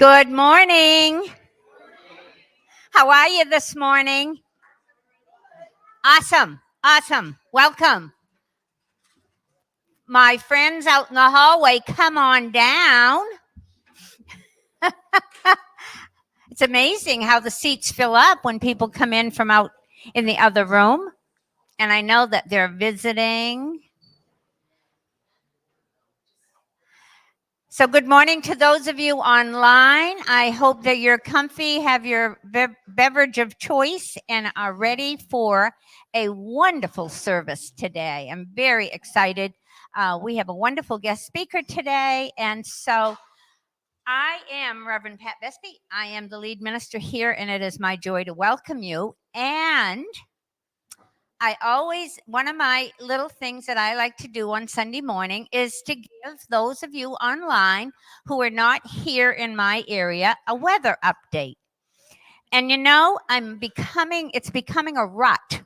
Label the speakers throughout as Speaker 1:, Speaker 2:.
Speaker 1: Good morning. How are you this morning? Awesome. Awesome. Welcome. My friends out in the hallway, come on down. It's amazing how the seats fill up when people come in from out in the other room. And I know that they're visiting. So, good morning to those of you online. I hope that you're comfy, have your beverage of choice, and are ready for a wonderful service today. I'm very excited. We have a wonderful guest speaker today. And so, I am Reverend Pat Besby. I am the lead minister here, and it is my joy to welcome you. And one of my little things that I like to do on Sunday morning is to give those of you online who are not here in my area a weather update. And it's becoming a rut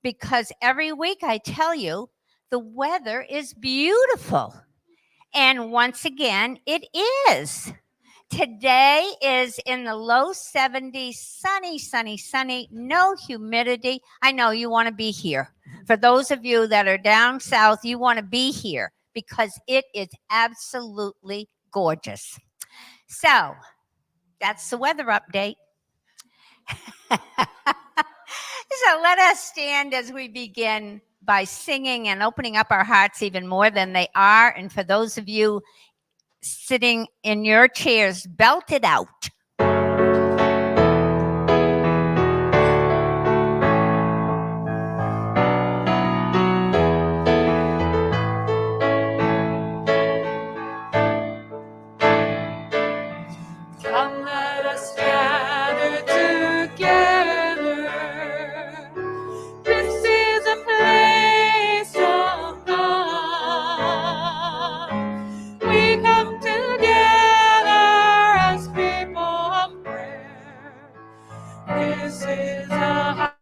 Speaker 1: because every week I tell you the weather is beautiful. And once again, it is. Today is in the low 70s, sunny, sunny, sunny, no humidity. I know you want to be here. For those of you that are down south, you want to be here because it is absolutely gorgeous. So that's the weather update. So let us stand as we begin by singing and opening up our hearts even more than they are. And for those of you sitting in your chairs, belt it out.
Speaker 2: Come, let us gather together. This is a place of God. We come together as people of prayer. This is a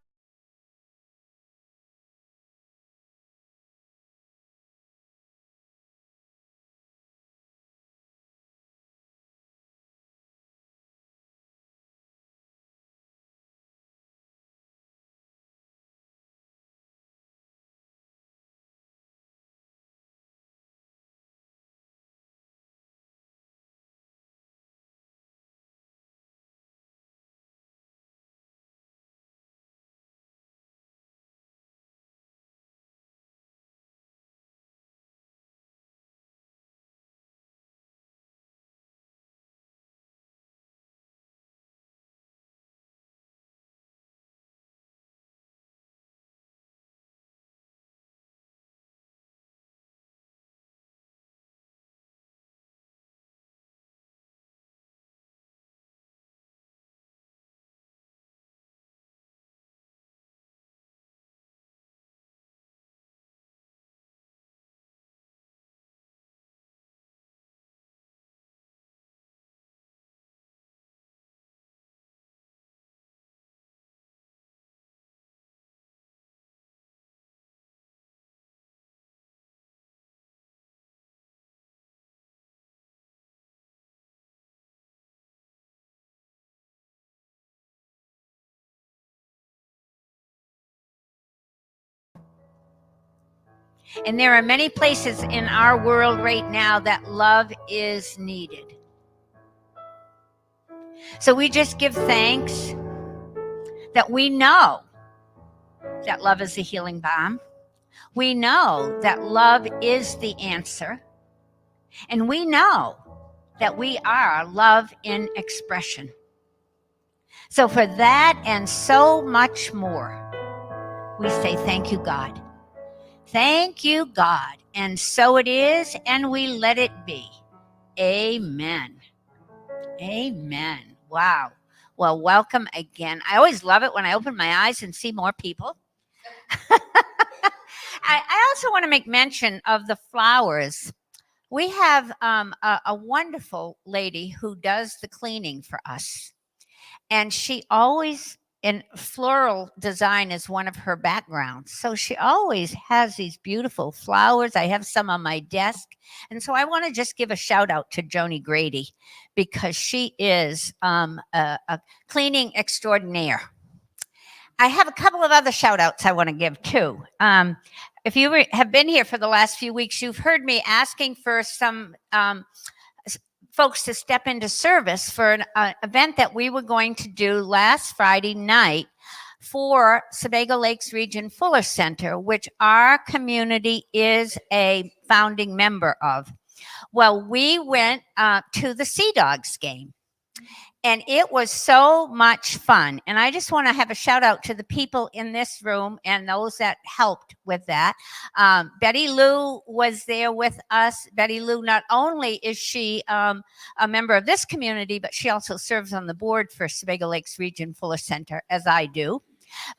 Speaker 1: And there are many places in our world right now that love is needed. So we just give thanks that we know that love is the healing balm. We know that love is the answer. And we know that we are love in expression. So for that and so much more, we say thank you, God. Thank you, God. And so it is, and we let it be. Amen. Amen. Wow. Well, welcome again. I always love it when I open my eyes and see more people. I also want to make mention of the flowers. We have a wonderful lady who does the cleaning for us. And she always and floral design is one of her backgrounds. So she always has these beautiful flowers. I have some on my desk. And so I want to just give a shout out to Joni Grady because she is a cleaning extraordinaire. I have a couple of other shout outs I want to give too. If you have been here for the last few weeks, you've heard me asking for some folks to step into service for an event that we were going to do last Friday night for Sebago Lakes Region Fuller Center, which our community is a founding member of. Well, we went to the Sea Dogs game. And it was so much fun. And I just want to have a shout out to the people in this room and those that helped with that. Betty Lou was there with us. Betty Lou, not only is she a member of this community, but she also serves on the board for Sebago Lakes Region Fuller Center, as I do.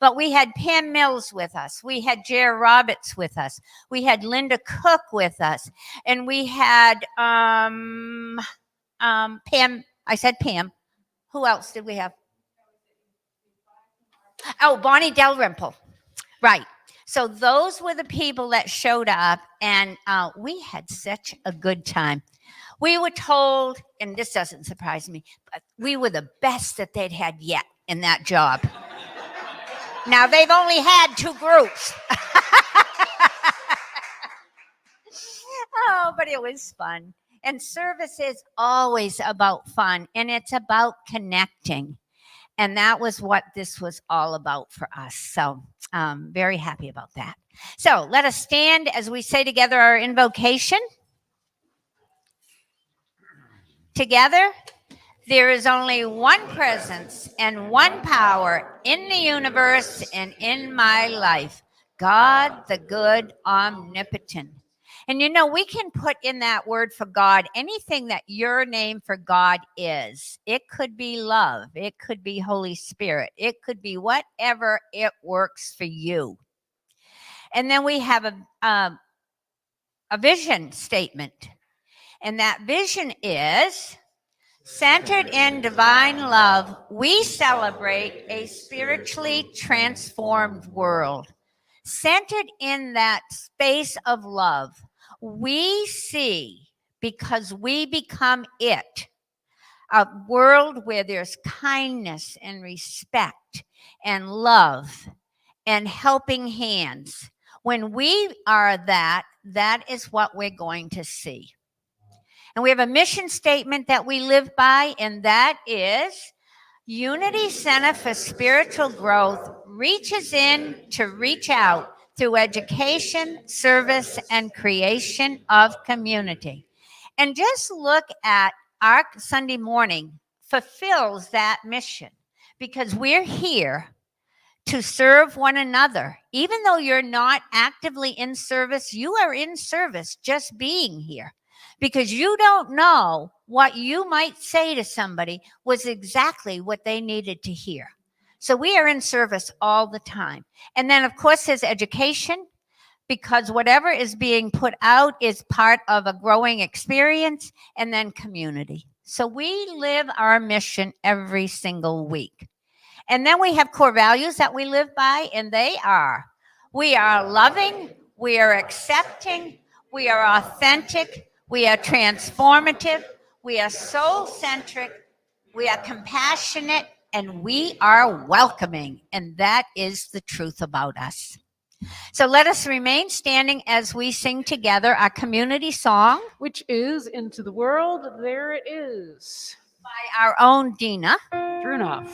Speaker 1: But we had Pam Mills with us. We had Jer Roberts with us. We had Linda Cook with us. And we had Pam, I said Pam. Who else did we have? Oh, Bonnie Dalrymple. Right. So those were the people that showed up, and we had such a good time. We were told, and this doesn't surprise me, but we were the best that they'd had yet in that job. Now, they've only had 2 groups. Oh, but it was fun. And service is always about fun, and it's about connecting. And that was what this was all about for us. So very happy about that. So let us stand as we say together our invocation. Together, there is only one presence and one power in the universe and in my life, God, the good, omnipotent. And you know, we can put in that word for God anything that your name for God is. It could be love. It could be Holy Spirit. It could be whatever it works for you. And then we have a vision statement. And that vision is centered in divine love. We celebrate a spiritually transformed world. Centered in that space of love, we see, because we become it, a world where there's kindness and respect and love and helping hands. When we are that, that is what we're going to see. And we have a mission statement that we live by, and that is Unity Center for Spiritual Growth reaches in to reach out through education, service, and creation of community. And just look at our Sunday morning fulfills that mission, because we're here to serve one another. Even though you're not actively in service, you are in service just being here, because you don't know what you might say to somebody was exactly what they needed to hear. So we are in service all the time. And then, of course, there's education, because whatever is being put out is part of a growing experience, and then community. So we live our mission every single week. And then we have core values that we live by, and they are, we are loving, we are accepting, we are authentic, we are transformative, we are soul-centric, we are compassionate, and we are welcoming. And that is the truth about us. So let us remain standing as we sing together our community song,
Speaker 2: Which is Into the World, There It Is,
Speaker 1: by our own Dina
Speaker 2: Drunoff.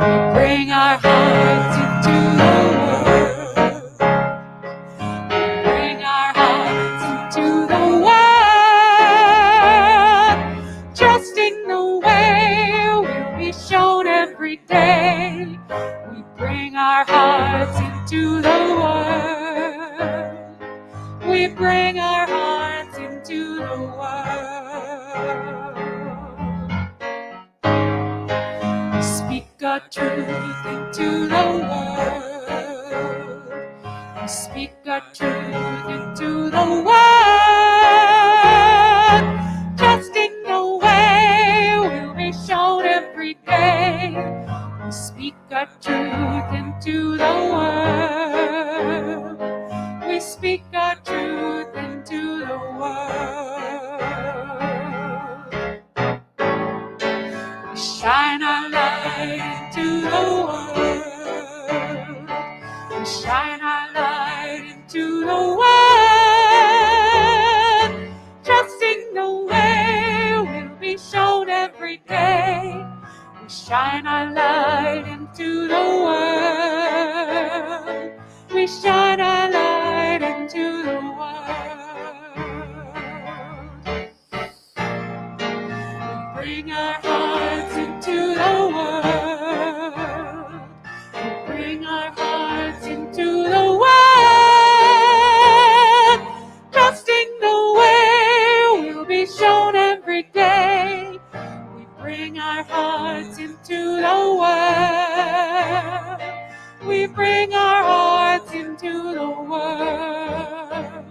Speaker 2: We bring our hearts into the world. We bring our hearts into the world. Trusting the way will be shown every day. We bring our hearts into the world. We bring our hearts into the world. We speak our truth into the world. We speak our truth into the world. light into the world. We shine our light into the world. Trusting the way will be shown every day. We shine our light into the world. We shine our light into the world. We bring our hearts into the world. We bring our hearts into the world. Trusting the way will be shown every day. We bring our hearts into the world. We bring our hearts into the world.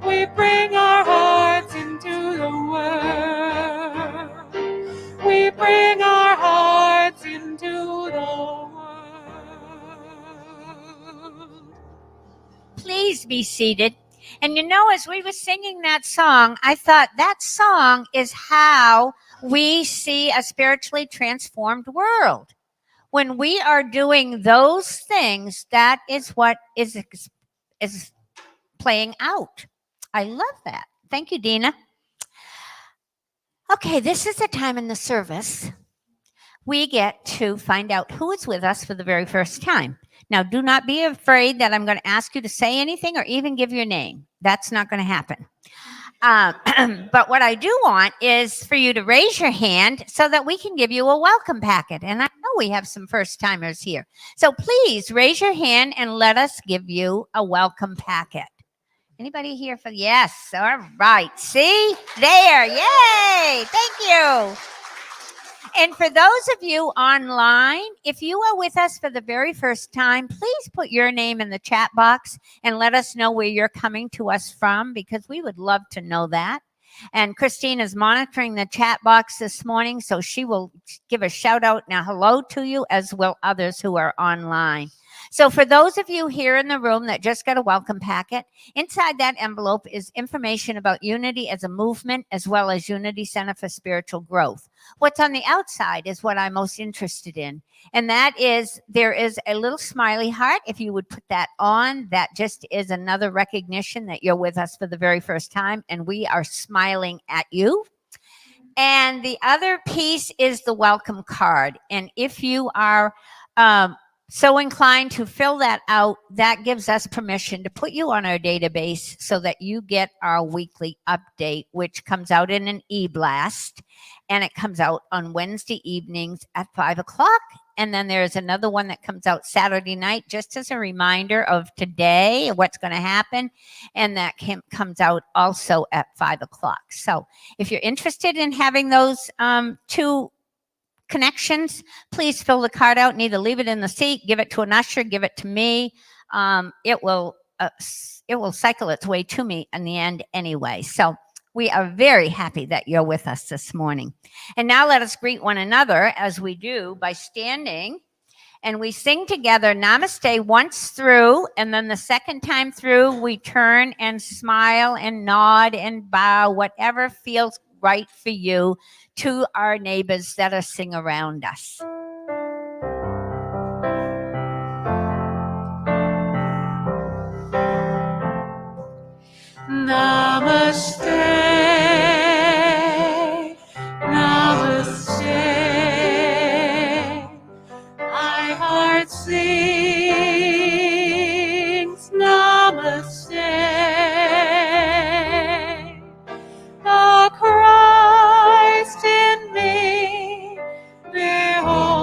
Speaker 2: We bring our hearts into the world. We bring our hearts into the world.
Speaker 1: Please be seated. And you know, as we were singing that song, I thought that song is how we see a spiritually transformed world. When we are doing those things, that is what is playing out. I love that. Thank you, Dina. Okay, this is the time in the service we get to find out who is with us for the very first time. Now, do not be afraid that I'm going to ask you to say anything or even give your name. That's not going to happen. But what I do want is for you to raise your hand so that we can give you a welcome packet. And I know we have some first timers here. So please raise your hand and let us give you a welcome packet. Anybody here for yes? All right. See? There. Yay. Thank you. And for those of you online, if you are with us for the very first time, please put your name in the chat box and let us know where you're coming to us from, because we would love to know that. And Christine is monitoring the chat box this morning, so she will give a shout out now hello to you, as will others who are online. So for those of you here in the room that just got a welcome packet, inside that envelope is information about Unity as a movement, as well as Unity Center for Spiritual Growth. What's on the outside is what I'm most interested in. And that is, there is a little smiley heart. If you would put that on, that just is another recognition that you're with us for the very first time, and we are smiling at you. And the other piece is the welcome card. And if you are so inclined to fill that out, that gives us permission to put you on our database so that you get our weekly update, which comes out in an e-blast, and it comes out on Wednesday evenings at 5 o'clock. And then there's another one that comes out Saturday night, just as a reminder of today, what's going to happen. And that comes out also at 5 o'clock. So if you're interested in having those two connections, please fill the card out and either leave it in the seat, give it to an usher, give it to me. It will cycle its way to me in the end anyway. So we are very happy that you're with us this morning. And now let us greet one another, as we do by standing, and we sing together Namaste once through, and then the second time through we turn and smile and nod and bow, whatever feels right for you, to our neighbors that are sitting around us.
Speaker 2: Namaste, namaste. My heart sings namaste. The Christ in me, behold.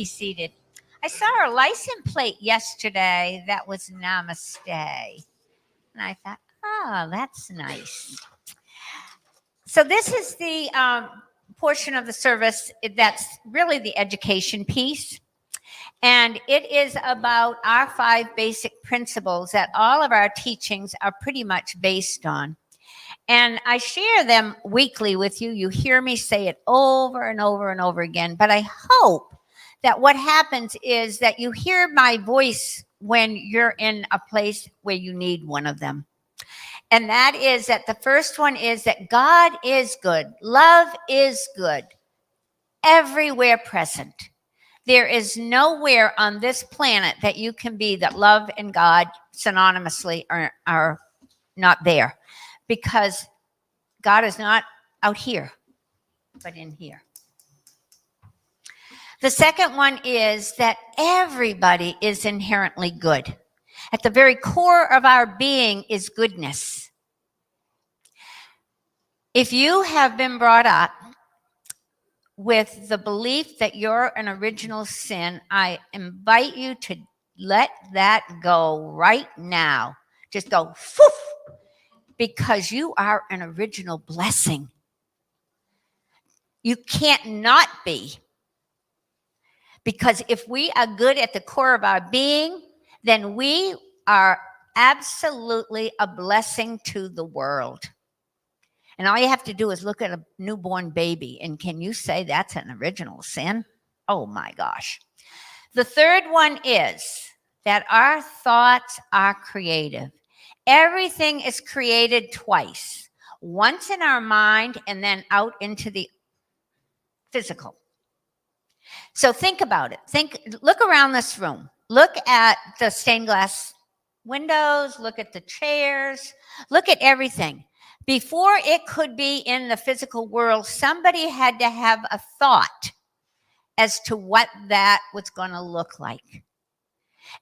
Speaker 1: be seated. I saw a license plate yesterday that was Namaste. And I thought, oh, that's nice. So this is the portion of the service that's really the education piece. And it is about our 5 basic principles that all of our teachings are pretty much based on. And I share them weekly with you. You hear me say it over and over and over again. But I hope that what happens is that you hear my voice when you're in a place where you need one of them. And that is that the first one is that God is good. Love is good. Everywhere present. There is nowhere on this planet that you can be that love and God synonymously are not there, because God is not out here, but in here. The second one is that everybody is inherently good. At the very core of our being is goodness. If you have been brought up with the belief that you're an original sin, I invite you to let that go right now. Just go, poof, because you are an original blessing. You can't not be. Because if we are good at the core of our being, then we are absolutely a blessing to the world. And all you have to do is look at a newborn baby. And can you say that's an original sin? Oh my gosh. The third one is that our thoughts are creative. Everything is created twice. Once in our mind and then out into the physical. So think about it. Look around this room. Look at the stained glass windows. Look at the chairs. Look at everything. Before it could be in the physical world, somebody had to have a thought as to what that was going to look like.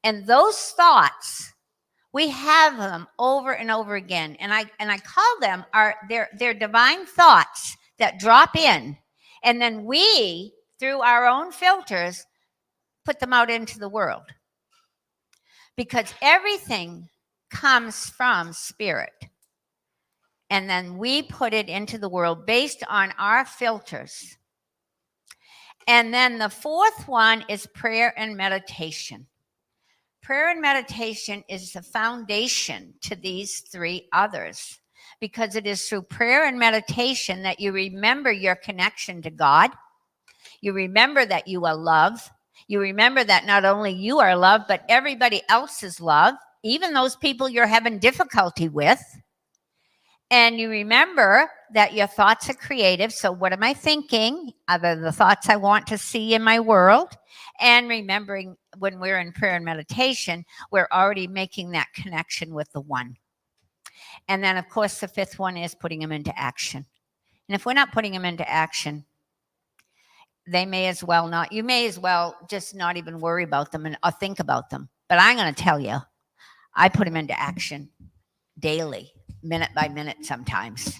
Speaker 1: And those thoughts, we have them over and over again. And I call them they're divine thoughts that drop in. And then we, through our own filters, put them out into the world. Because everything comes from spirit. And then we put it into the world based on our filters. And then the fourth one is prayer and meditation. Prayer and meditation is the foundation to these 3 others, because it is through prayer and meditation that you remember your connection to God. You remember that you are loved. You remember that not only you are loved, but everybody else is loved, even those people you're having difficulty with. And you remember that your thoughts are creative. So what am I thinking? Are the thoughts I want to see in my world? And remembering when we're in prayer and meditation, we're already making that connection with the one. And then, of course, the 5th one is putting them into action. And if we're not putting them into action, they may as well not. You may as well just not even worry about them or think about them. But I'm going to tell you, I put them into action daily. Minute by minute sometimes.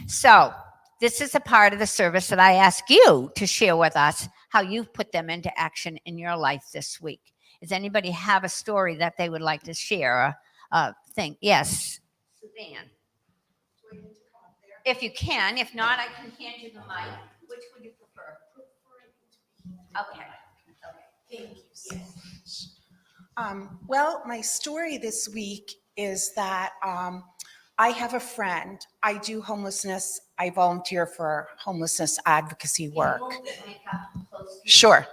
Speaker 1: So this is a part of the service that I ask you to share with us how you've put them into action in your life this week. Does anybody have a story that they would like to share? Thing? Yes, Suzanne. If you can. If not, I can hand you the mic. Which would you prefer? Okay.
Speaker 3: Thank you so much. Well, my story this week is that I have a friend. I do homelessness. I volunteer for homelessness advocacy work. Sure.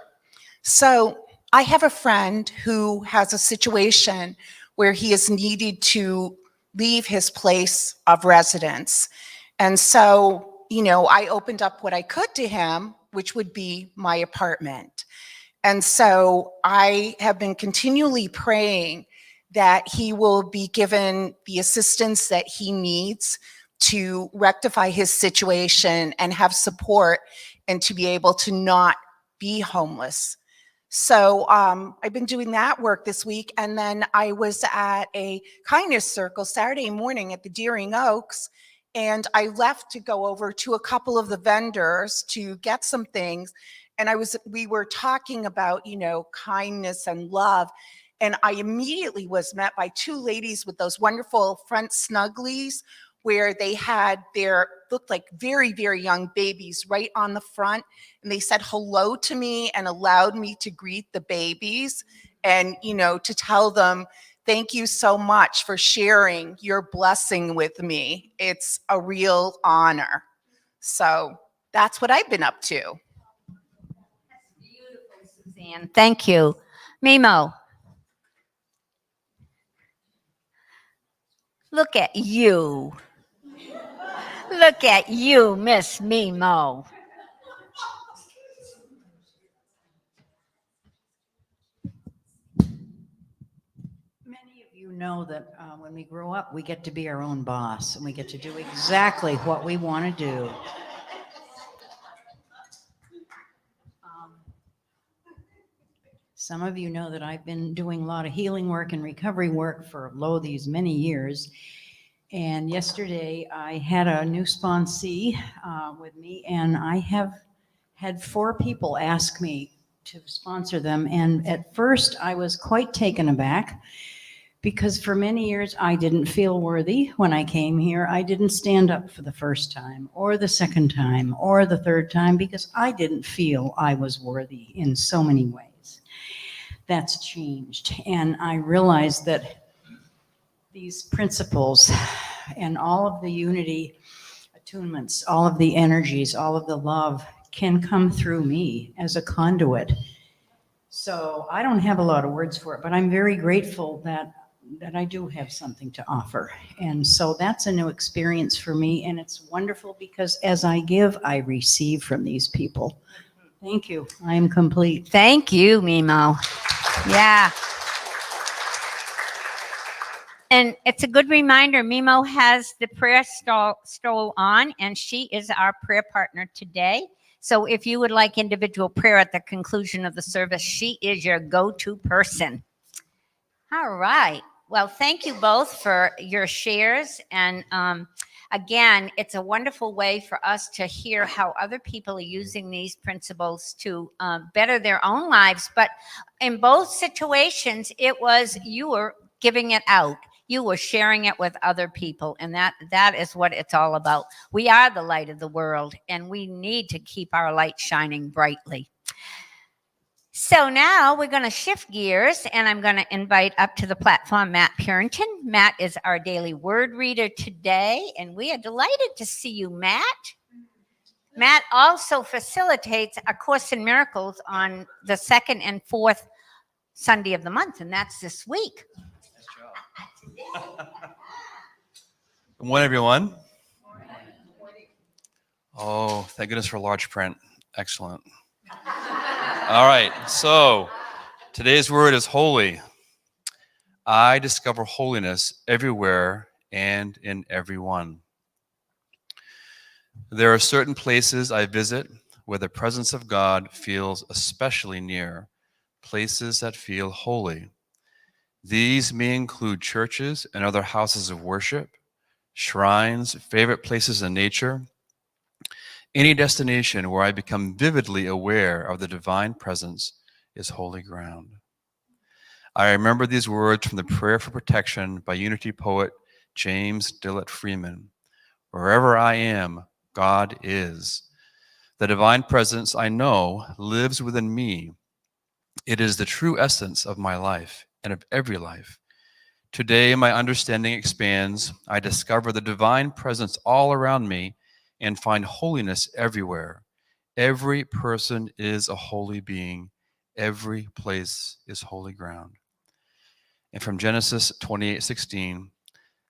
Speaker 3: So I have a friend who has a situation where he is needed to leave his place of residence. And so, I opened up what I could to him, which would be my apartment. And so I have been continually praying that he will be given the assistance that he needs to rectify his situation and have support and to be able to not be homeless. So I've been doing that work this week. And then I was at a kindness circle Saturday morning at the Deering Oaks. And I left to go over to a couple of the vendors to get some things. And we were talking about, kindness and love. And I immediately was met by two ladies with those wonderful front snugglies where they had looked like very, very young babies right on the front. And they said hello to me and allowed me to greet the babies and, to tell them, thank you so much for sharing your blessing with me. It's a real honor. So that's what I've been up to.
Speaker 1: Beautiful, Suzanne. Thank you. Mimo. Look at you. Look at you, Miss Mimo.
Speaker 4: Many of you know that when we grow up, we get to be our own boss and we get to do exactly what we want to do. Some of you know that I've been doing a lot of healing work and recovery work for these many years. And yesterday I had a new sponsee with me, and I have had 4 people ask me to sponsor them. And at first I was quite taken aback because for many years I didn't feel worthy when I came here. I didn't stand up for the first time or the second time or the third time because I didn't feel I was worthy in so many ways. That's changed. And I realized that these principles and all of the unity attunements, all of the energies, all of the love can come through me as a conduit. So I don't have a lot of words for it, but I'm very grateful that I do have something to offer. And so that's a new experience for me. And it's wonderful because as I give, I receive from these people. Thank you. I am complete.
Speaker 1: Thank you, Mimo. Yeah. And it's a good reminder, Mimo has the prayer stole on, and she is our prayer partner today. So if you would like individual prayer at the conclusion of the service, she is your go-to person. All right. Well, thank you both for your shares. And again, it's a wonderful way for us to hear how other people are using these principles to better their own lives. But in both situations, it was you were giving it out. You were sharing it with other people, and that is what it's all about. We are the light of the world, and we need to keep our light shining brightly. So now we're going to shift gears, and I'm going to invite up to the platform Matt Purinton. Matt is our daily word reader today, and we are delighted to see you, Matt. Matt also facilitates A Course in Miracles on the 2nd and 4th Sunday of the month, and that's this week.
Speaker 5: Good morning, everyone. Oh, thank goodness for large print. Excellent. All right, so today's word is holy. I discover holiness everywhere and in everyone. There are certain places I visit where the presence of God feels especially near, places that feel holy. These may include churches and other houses of worship, shrines, favorite places in nature, any destination where I become vividly aware of the divine presence is holy ground. I remember these words from the Prayer for Protection by Unity poet James Dillett Freeman. Wherever I am, God is. The divine presence I know lives within me. It is the true essence of my life and of every life. Today, my understanding expands. I discover the divine presence all around me and find holiness everywhere. Every person is a holy being. Every place is holy ground. And from Genesis 28:16,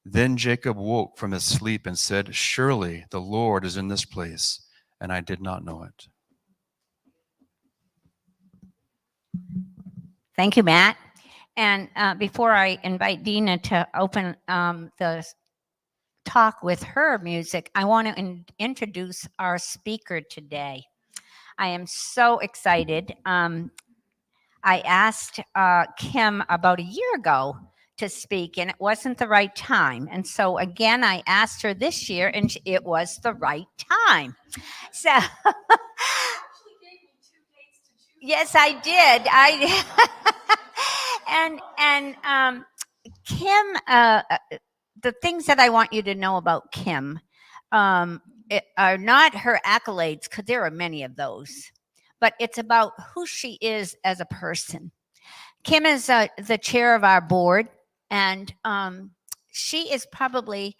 Speaker 5: then Jacob woke from his sleep and said, surely the Lord is in this place, and I did not know it.
Speaker 1: Thank you, Matt. And before I invite Dina to open the talk with her music, I want to introduce our speaker today. I am so excited. I asked Kim about a year ago to speak, and it wasn't the right time. And so again, I asked her this year, and it was the right time. So Yes, I did. And Kim, the things that I want you to know about Kim are not her accolades, because there are many of those, but it's about who she is as a person. Kim is the chair of our board, and she is probably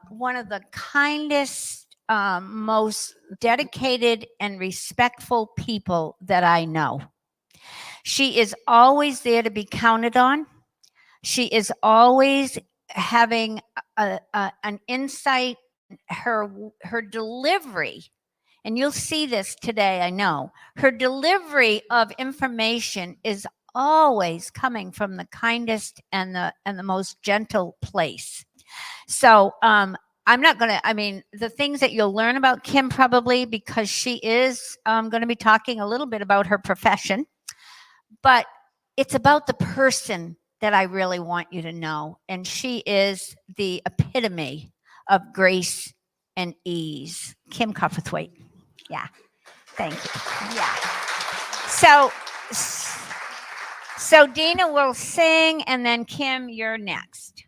Speaker 1: one of the kindest, most dedicated and respectful people that I know. She is always there to be counted on. She is always having an insight. Her delivery, and you'll see this today, I know, her delivery of information is always coming from the kindest and the most gentle place. So I'm not going to, I mean, the things that you'll learn about Kim probably, because she is going to be talking a little bit about her profession, but it's about the person that I really want you to know. And she is the epitome of grace and ease. Kim Copperthwaite. Yeah. Thank you. Yeah. So Dina will sing, and then Kim, you're next.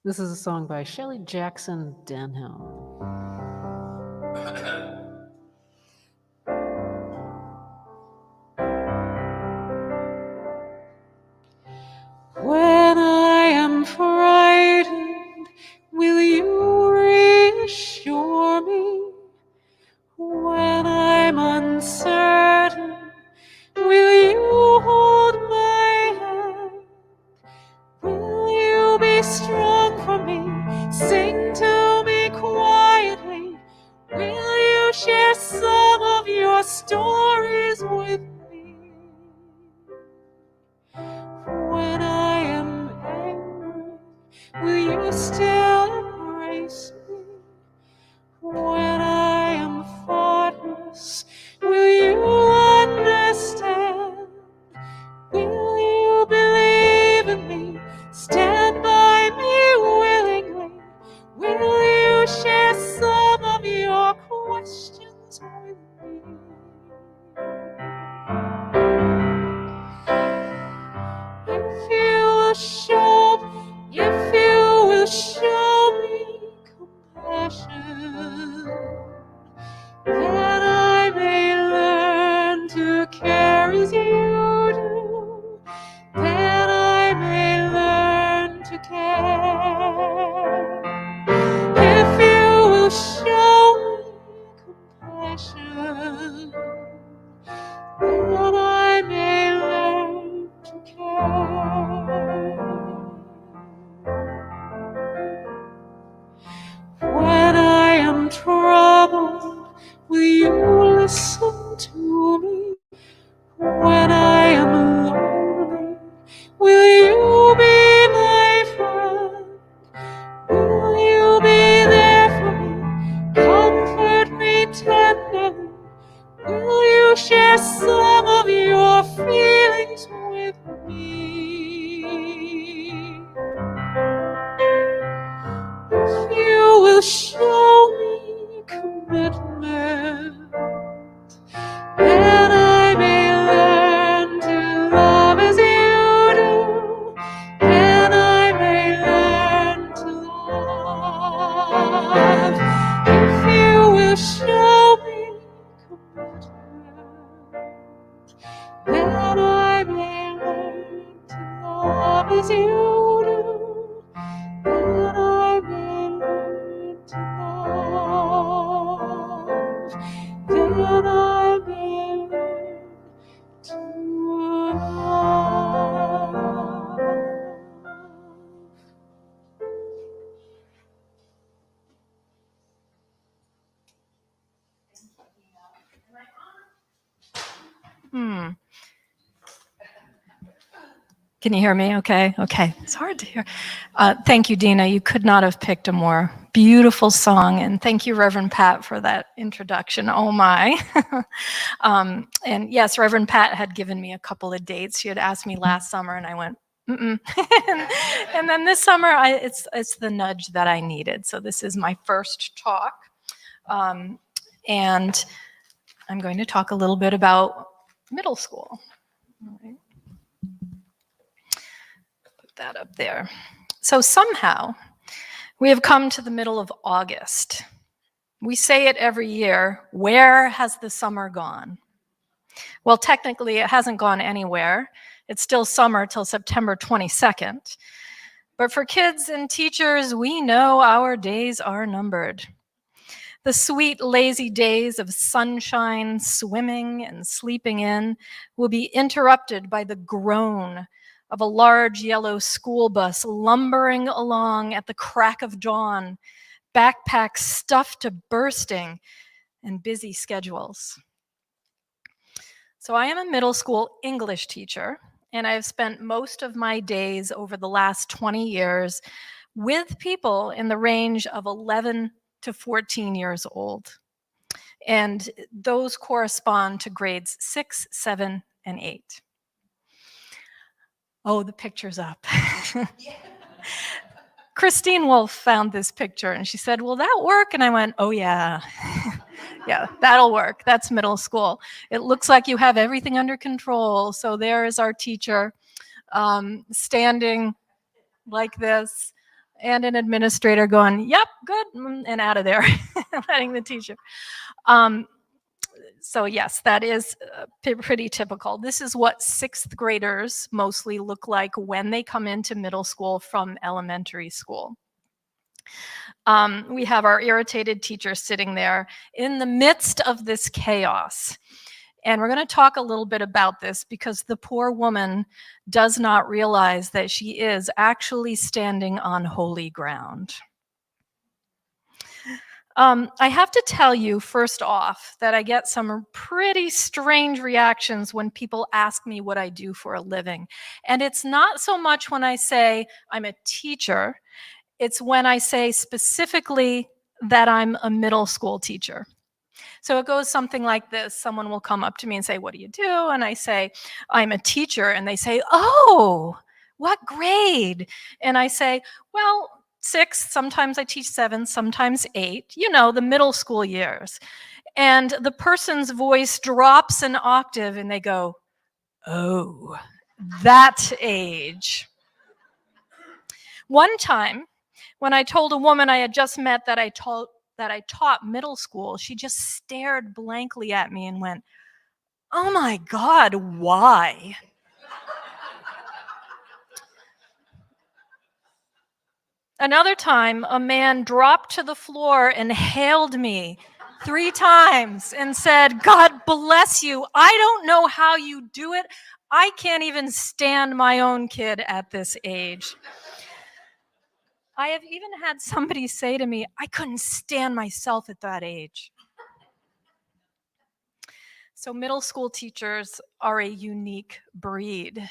Speaker 2: This is a song by Shelley Jackson Denham. When I am frightened, will you reassure me? When I'm uncertain, will you hold my hand? Will you be strong for me? Sing to me quietly. Will you share some of your stories with me? When I am angry, will you still embrace me? When I am thoughtless, will you understand? Will you believe in me? Stand by me willingly. Will you share some of your questions with me? If you will show me compassion, that I may learn to care as you do, that I may learn to care. If you will show me compassion, that I may learn to care. When I am troubled, will you listen to me? When I am lonely, will you be my friend? Will you be there for me? Comfort me tenderly. Will you share some of your feelings with me? If you will show me commitment, that I may learn to love as you do, that I may learn to love. If you will show me commitment, that I may learn to love as you do, that I may learn to love, that I may learn to love.
Speaker 6: Can you hear me okay? Okay, it's hard to hear. Thank you, Dina. You could not have picked a more beautiful song. And thank you, Reverend Pat, for that introduction. Oh my. And yes, Reverend Pat had given me a couple of dates. She had asked me last summer and I went, mm-mm. And then this summer, it's the nudge that I needed. So this is my first talk. And I'm going to talk a little bit about middle school. All right. Put that up there. So somehow we have come to the middle of August. We say it every year, where has the summer gone? Well, technically it hasn't gone anywhere. It's still summer till September 22nd. But for kids and teachers, we know our days are numbered. The sweet, lazy days of sunshine, swimming, and sleeping in will be interrupted by the groan of a large yellow school bus lumbering along at the crack of dawn, backpacks stuffed to bursting, and busy schedules. So I am a middle school English teacher, and I've spent most of my days over the last 20 years with people in the range of 11 to 14 years old. And those correspond to grades 6, 7, and 8. Oh, the picture's up. Christine Wolf found this picture and she said, will that work? And I went, oh yeah. Yeah, that'll work. That's middle school. It looks like you have everything under control. So there is our teacher standing like this, and an administrator going, yep, good, and out of there, letting the teacher. So yes, that is pretty typical. This is what 6th graders mostly look like when they come into middle school from elementary school. We have our irritated teacher sitting there in the midst of this chaos. And we're going to talk a little bit about this because the poor woman does not realize that she is actually standing on holy ground. I have to tell you first off that I get some pretty strange reactions when people ask me what I do for a living. And it's not so much when I say I'm a teacher, it's when I say specifically that I'm a middle school teacher. So it goes something like this. Someone will come up to me and say, what do you do? And I say, I'm a teacher. And they say, oh, what grade? And I say, well, 6, sometimes I teach 7, sometimes 8, you know, the middle school years. And the person's voice drops an octave and they go, oh, that age. One time, when I told a woman I had just met that I taught middle school, she just stared blankly at me and went, oh my God, why? Another time, a man dropped to the floor and hailed me 3 times and said, God bless you. I don't know how you do it. I can't even stand my own kid at this age. I have even had somebody say to me, I couldn't stand myself at that age. So middle school teachers are a unique breed.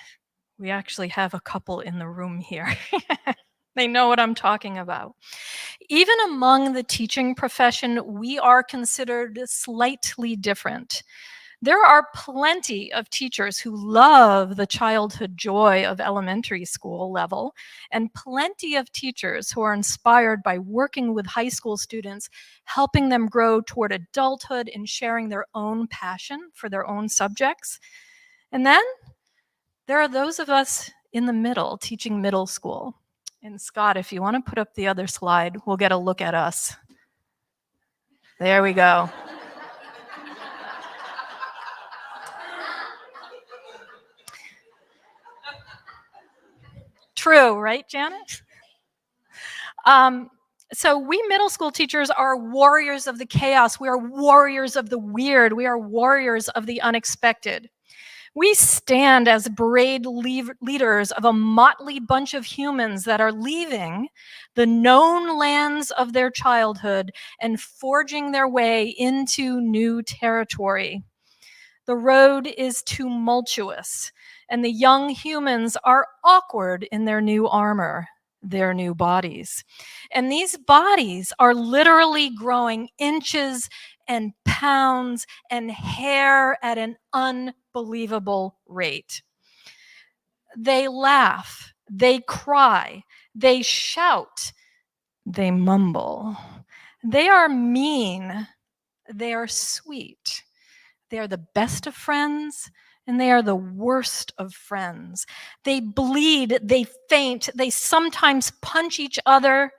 Speaker 6: We actually have a couple in the room here. They know what I'm talking about. Even among the teaching profession, we are considered slightly different. There are plenty of teachers who love the childhood joy of elementary school level, and plenty of teachers who are inspired by working with high school students, helping them grow toward adulthood and sharing their own passion for their own subjects. And then there are those of us in the middle teaching middle school. And Scott, if you want to put up the other slide, we'll get a look at us. There we go. True, right, Janet? So we middle school teachers are warriors of the chaos. We are warriors of the weird. We are warriors of the unexpected. We stand as brave leaders of a motley bunch of humans that are leaving the known lands of their childhood and forging their way into new territory. The road is tumultuous, and the young humans are awkward in their new armor, their new bodies. And these bodies are literally growing inches and pounds and hair at an unbelievable rate. They laugh, they cry, they shout, they mumble. They are mean, they are sweet, They are the best of friends, and they are the worst of friends. They bleed, they faint, they sometimes punch each other,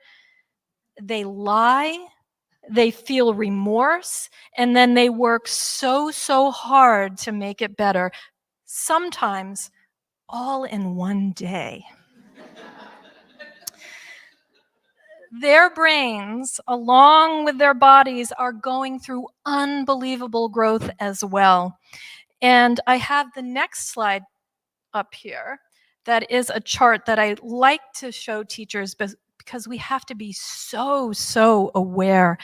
Speaker 6: they lie, they feel remorse, and then they work so hard to make it better, sometimes all in one day. Their brains, along with their bodies, are going through unbelievable growth as well. And I have the next slide up here that is a chart that I like to show teachers because we have to be so aware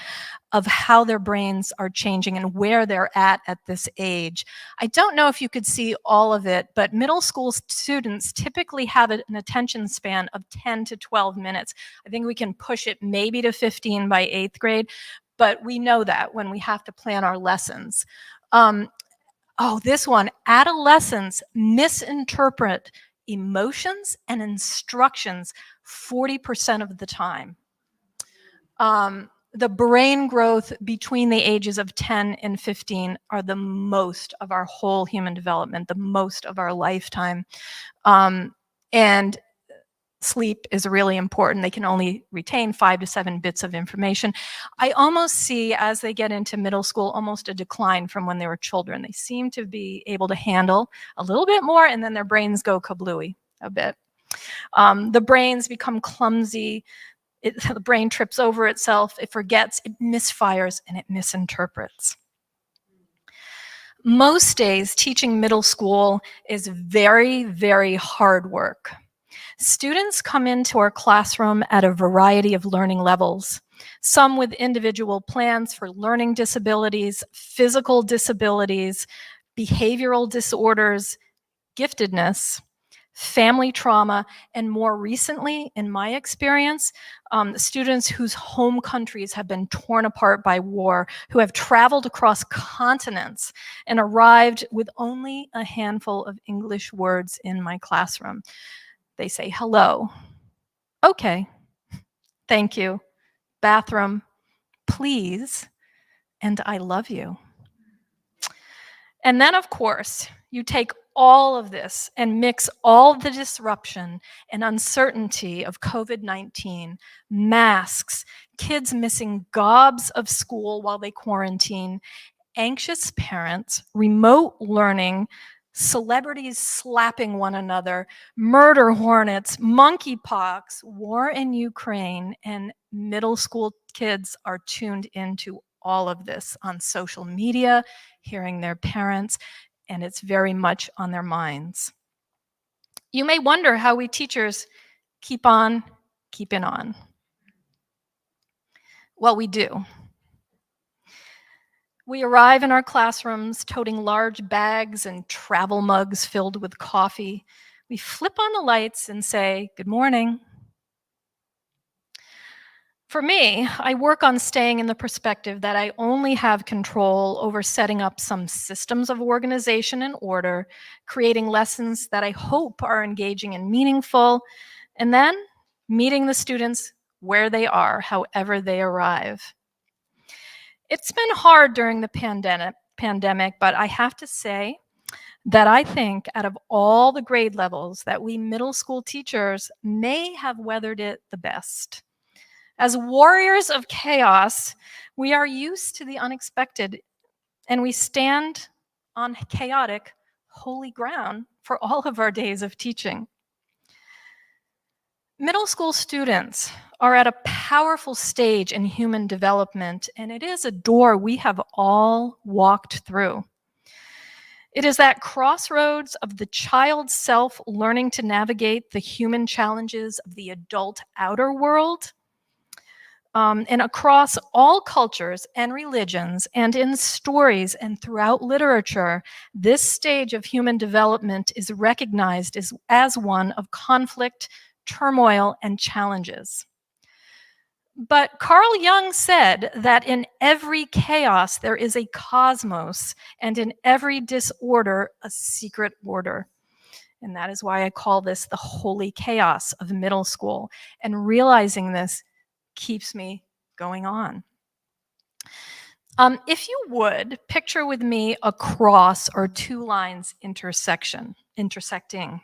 Speaker 6: of how their brains are changing and where they're at this age. I don't know if you could see all of it, but middle school students typically have an attention span of 10 to 12 minutes. I think we can push it maybe to 15 by 8th grade, but we know that when we have to plan our lessons. Oh, this one, adolescents misinterpret emotions and instructions 40% of the time. The brain growth between the ages of 10 and 15 are the most of our whole human development, the most of our lifetime. And sleep is really important. They can only retain 5 to 7 bits of information. I almost see, as they get into middle school, almost a decline from when they were children. They seem to be able to handle a little bit more, and then their brains go kablooey a bit. The brains become clumsy. The brain trips over itself. It forgets, it misfires, and it misinterprets. Most days, teaching middle school is very hard work. Students come into our classroom at a variety of learning levels, some with individual plans for learning disabilities, physical disabilities, behavioral disorders, giftedness, family trauma, and more recently, in my experience, students whose home countries have been torn apart by war, who have traveled across continents and arrived with only a handful of English words in my classroom. They say, hello, okay, thank you, bathroom, please, and I love you. And then, of course, you take all of this and mix all the disruption and uncertainty of COVID-19, masks, kids missing gobs of school while they quarantine, anxious parents, remote learning, celebrities slapping one another, murder hornets, monkeypox, war in Ukraine, and middle school kids are tuned into all of this on social media, hearing their parents, and it's very much on their minds. You may wonder how we teachers keep on keeping on. Well, we do. We arrive in our classrooms toting large bags and travel mugs filled with coffee. We flip on the lights and say, good morning. For me, I work on staying in the perspective that I only have control over setting up some systems of organization and order, creating lessons that I hope are engaging and meaningful, and then meeting the students where they are, however they arrive. It's been hard during the pandemic, but I have to say that I think out of all the grade levels that we middle school teachers may have weathered it the best. As warriors of chaos, we are used to the unexpected, and we stand on chaotic, holy ground for all of our days of teaching. Middle school students are at a powerful stage in human development, and it is a door we have all walked through. It is that crossroads of the child's self learning to navigate the human challenges of the adult outer world. And across all cultures and religions, and in stories and throughout literature, this stage of human development is recognized as one of conflict, turmoil, and challenges. But Carl Jung said that in every chaos there is a cosmos, and in every disorder a secret order. And that is why I call this the holy chaos of middle school. And realizing this keeps me going on. If you would, picture with me a cross or two lines intersecting.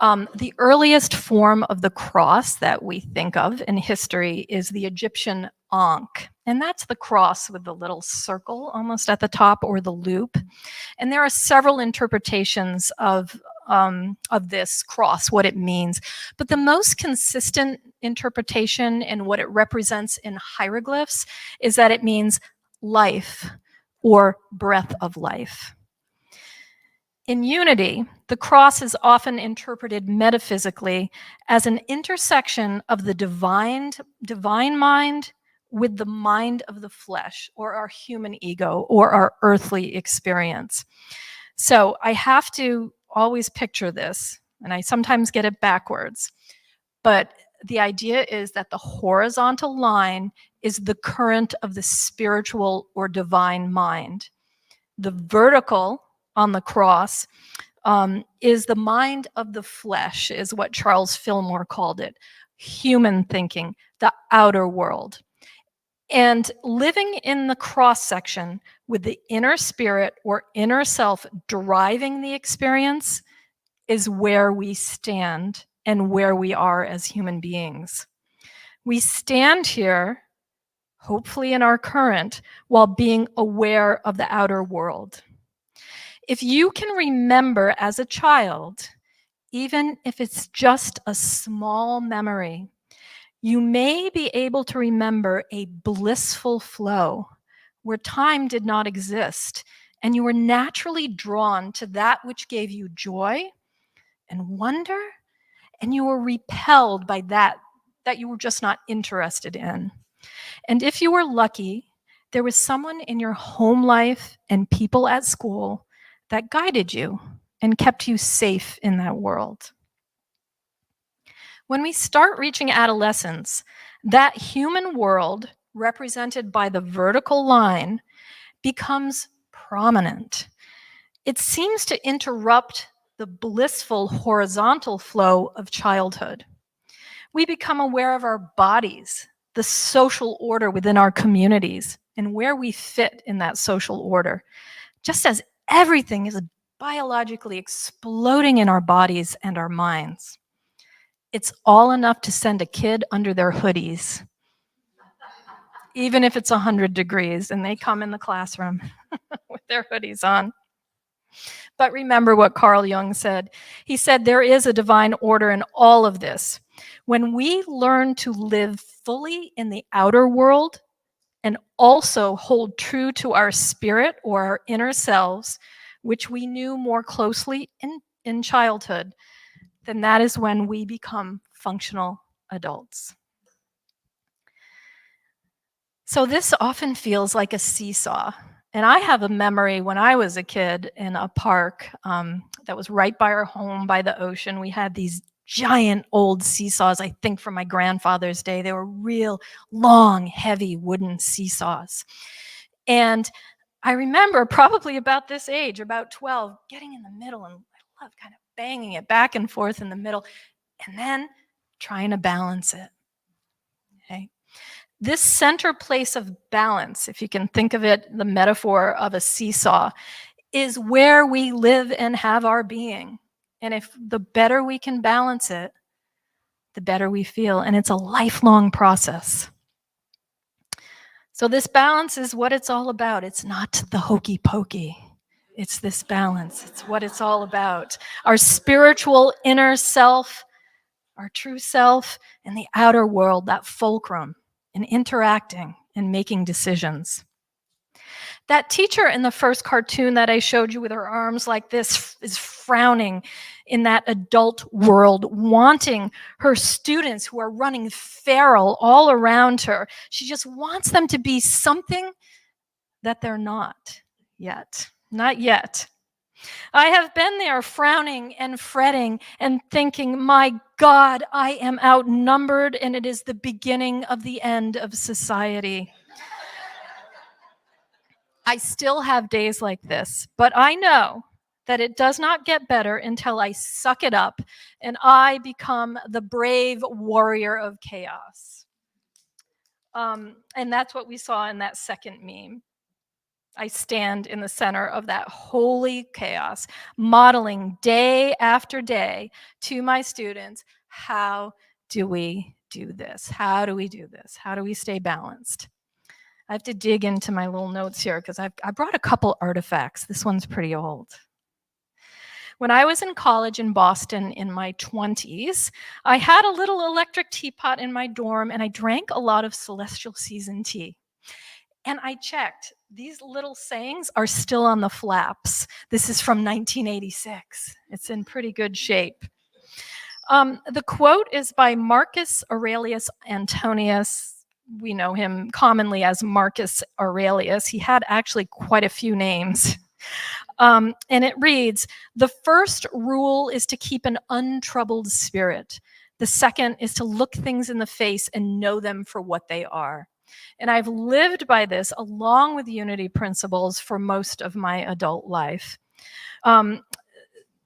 Speaker 6: The earliest form of the cross that we think of in history is the Egyptian Ankh, and that's the cross with the little circle almost at the top, or the loop. And there are several interpretations of this cross, what it means. But the most consistent interpretation and what it represents in hieroglyphs is that it means life or breath of life. In unity, the cross is often interpreted metaphysically as an intersection of the divine mind with the mind of the flesh, or our human ego, or our earthly experience. So I have to always picture this, and I sometimes get it backwards, but the idea is that the horizontal line is the current of the spiritual or divine mind. The vertical on the cross is the mind of the flesh, is what Charles Fillmore called it, human thinking, the outer world. And living in the cross section with the inner spirit or inner self driving the experience is where we stand and where we are as human beings. We stand here, hopefully in our current, while being aware of the outer world. If you can remember as a child, even if it's just a small memory, you may be able to remember a blissful flow where time did not exist, and you were naturally drawn to that which gave you joy and wonder, and you were repelled by that you were just not interested in. And if you were lucky, there was someone in your home life and people at school that guided you and kept you safe in that world. When we start reaching adolescence, that human world, represented by the vertical line, becomes prominent. It seems to interrupt the blissful horizontal flow of childhood. We become aware of our bodies, the social order within our communities, and where we fit in that social order, just as everything is biologically exploding in our bodies and our minds. It's all enough to send a kid under their hoodies, even if it's 100 degrees and they come in the classroom with their hoodies on. But remember what Carl Jung said. He said, there is a divine order in all of this. When we learn to live fully in the outer world and also hold true to our spirit or our inner selves, which we knew more closely in childhood, then that is when we become functional adults. So this often feels like a seesaw. And I have a memory when I was a kid in a park that was right by our home, by the ocean. We had these giant old seesaws, I think from my grandfather's day. They were real long, heavy wooden seesaws. And I remember probably about this age, about 12, getting in the middle, and I love kind of banging it back and forth in the middle, and then trying to balance it. Okay. This center place of balance, if you can think of it, the metaphor of a seesaw, is where we live and have our being. And if the better we can balance it, the better we feel. And it's a lifelong process. So this balance is what it's all about. It's not the hokey pokey. It's this balance. It's what it's all about. Our spiritual inner self, our true self, and the outer world, that fulcrum, and interacting and making decisions. That teacher in the first cartoon that I showed you with her arms like this is frowning in that adult world, wanting her students who are running feral all around her. She just wants them to be something that they're not yet. Not yet. I have been there frowning and fretting and thinking, my God, I am outnumbered and it is the beginning of the end of society. I still have days like this, but I know that it does not get better until I suck it up and I become the brave warrior of chaos. And that's what we saw in that second meme. I stand in the center of that holy chaos, modeling day after day to my students, how do we do this? How do we do this? How do we stay balanced? I have to dig into my little notes here because I brought a couple artifacts. This one's pretty old. When I was in college in Boston in my 20s, I had a little electric teapot in my dorm and I drank a lot of Celestial Season tea. And I checked, these little sayings are still on the flaps. This is from 1986. It's in pretty good shape. The quote is by Marcus Aurelius Antonius. We know him commonly as Marcus Aurelius. He had actually quite a few names. And it reads, "The first rule is to keep an untroubled spirit. The second is to look things in the face and know them for what they are." And I've lived by this along with unity principles for most of my adult life.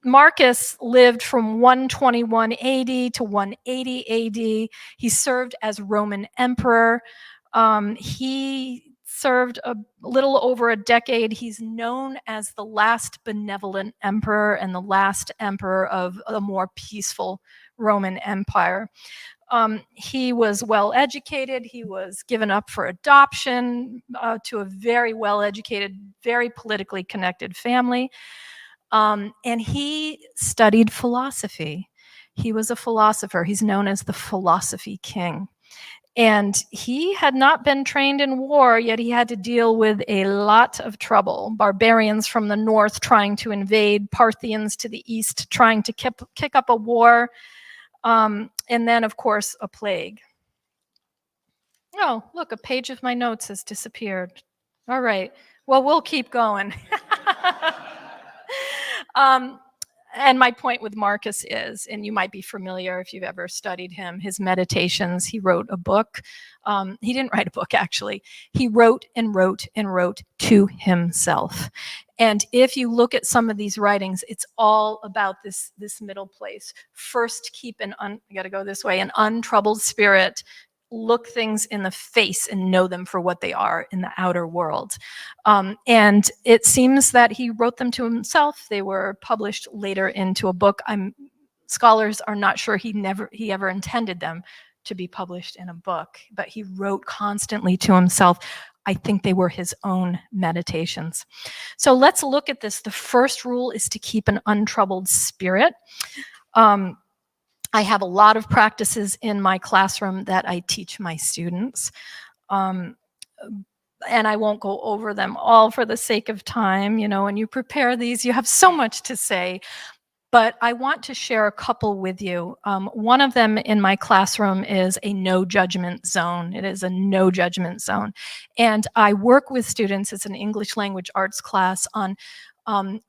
Speaker 6: Marcus lived from 121 AD to 180 AD. He served as Roman emperor. He served a little over a decade. He's known as the last benevolent emperor and the last emperor of a more peaceful Roman Empire. He was well educated. He was given up for adoption to a very well educated, very politically connected family. And he studied philosophy. He was a philosopher. He's known as the philosophy king. And he had not been trained in war, yet he had to deal with a lot of trouble. Barbarians from the north trying to invade, Parthians to the east trying to kick up a war, and then, of course, a plague. Oh, look, a page of my notes has disappeared. All right, well, we'll keep going. And my point with Marcus is, and you might be familiar if you've ever studied him, his meditations. He wrote a book. He didn't write a book, actually. He wrote and wrote and wrote to himself. And if you look at some of these writings, it's all about this middle place. First, keep I gotta go this way, an untroubled spirit. Look things in the face and know them for what they are in the outer world. And it seems that he wrote them to himself. They were published later into a book. Scholars are not sure he ever intended them to be published in a book, but he wrote constantly to himself. I think they were his own meditations. So let's look at this. The first rule is to keep an untroubled spirit. I have a lot of practices in my classroom that I teach my students. And I won't go over them all for the sake of time. You know, when you prepare these, you have so much to say. But I want to share a couple with you. One of them in my classroom is a no judgment zone. It is a no judgment zone. And I work with students, it's an English language arts class, on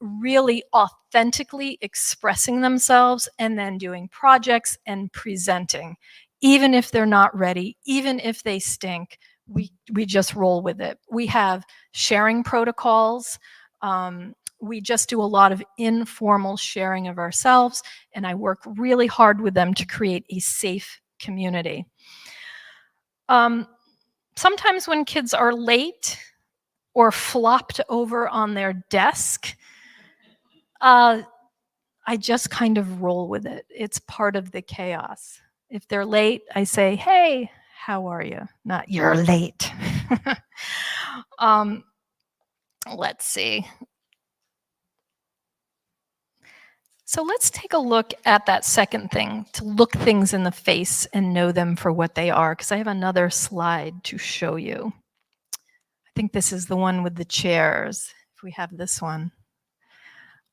Speaker 6: really authentically expressing themselves and then doing projects and presenting. Even if they're not ready, even if they stink, we just roll with it. We have sharing protocols. We just do a lot of informal sharing of ourselves, and I work really hard with them to create a safe community. Sometimes when kids are late or flopped over on their desk, I just kind of roll with it. It's part of the chaos. If they're late, I say, "Hey, how are you?" Not, "You're late." Let's see. So let's take a look at that second thing, to look things in the face and know them for what they are, because I have another slide to show you. I think this is the one with the chairs, if we have this one.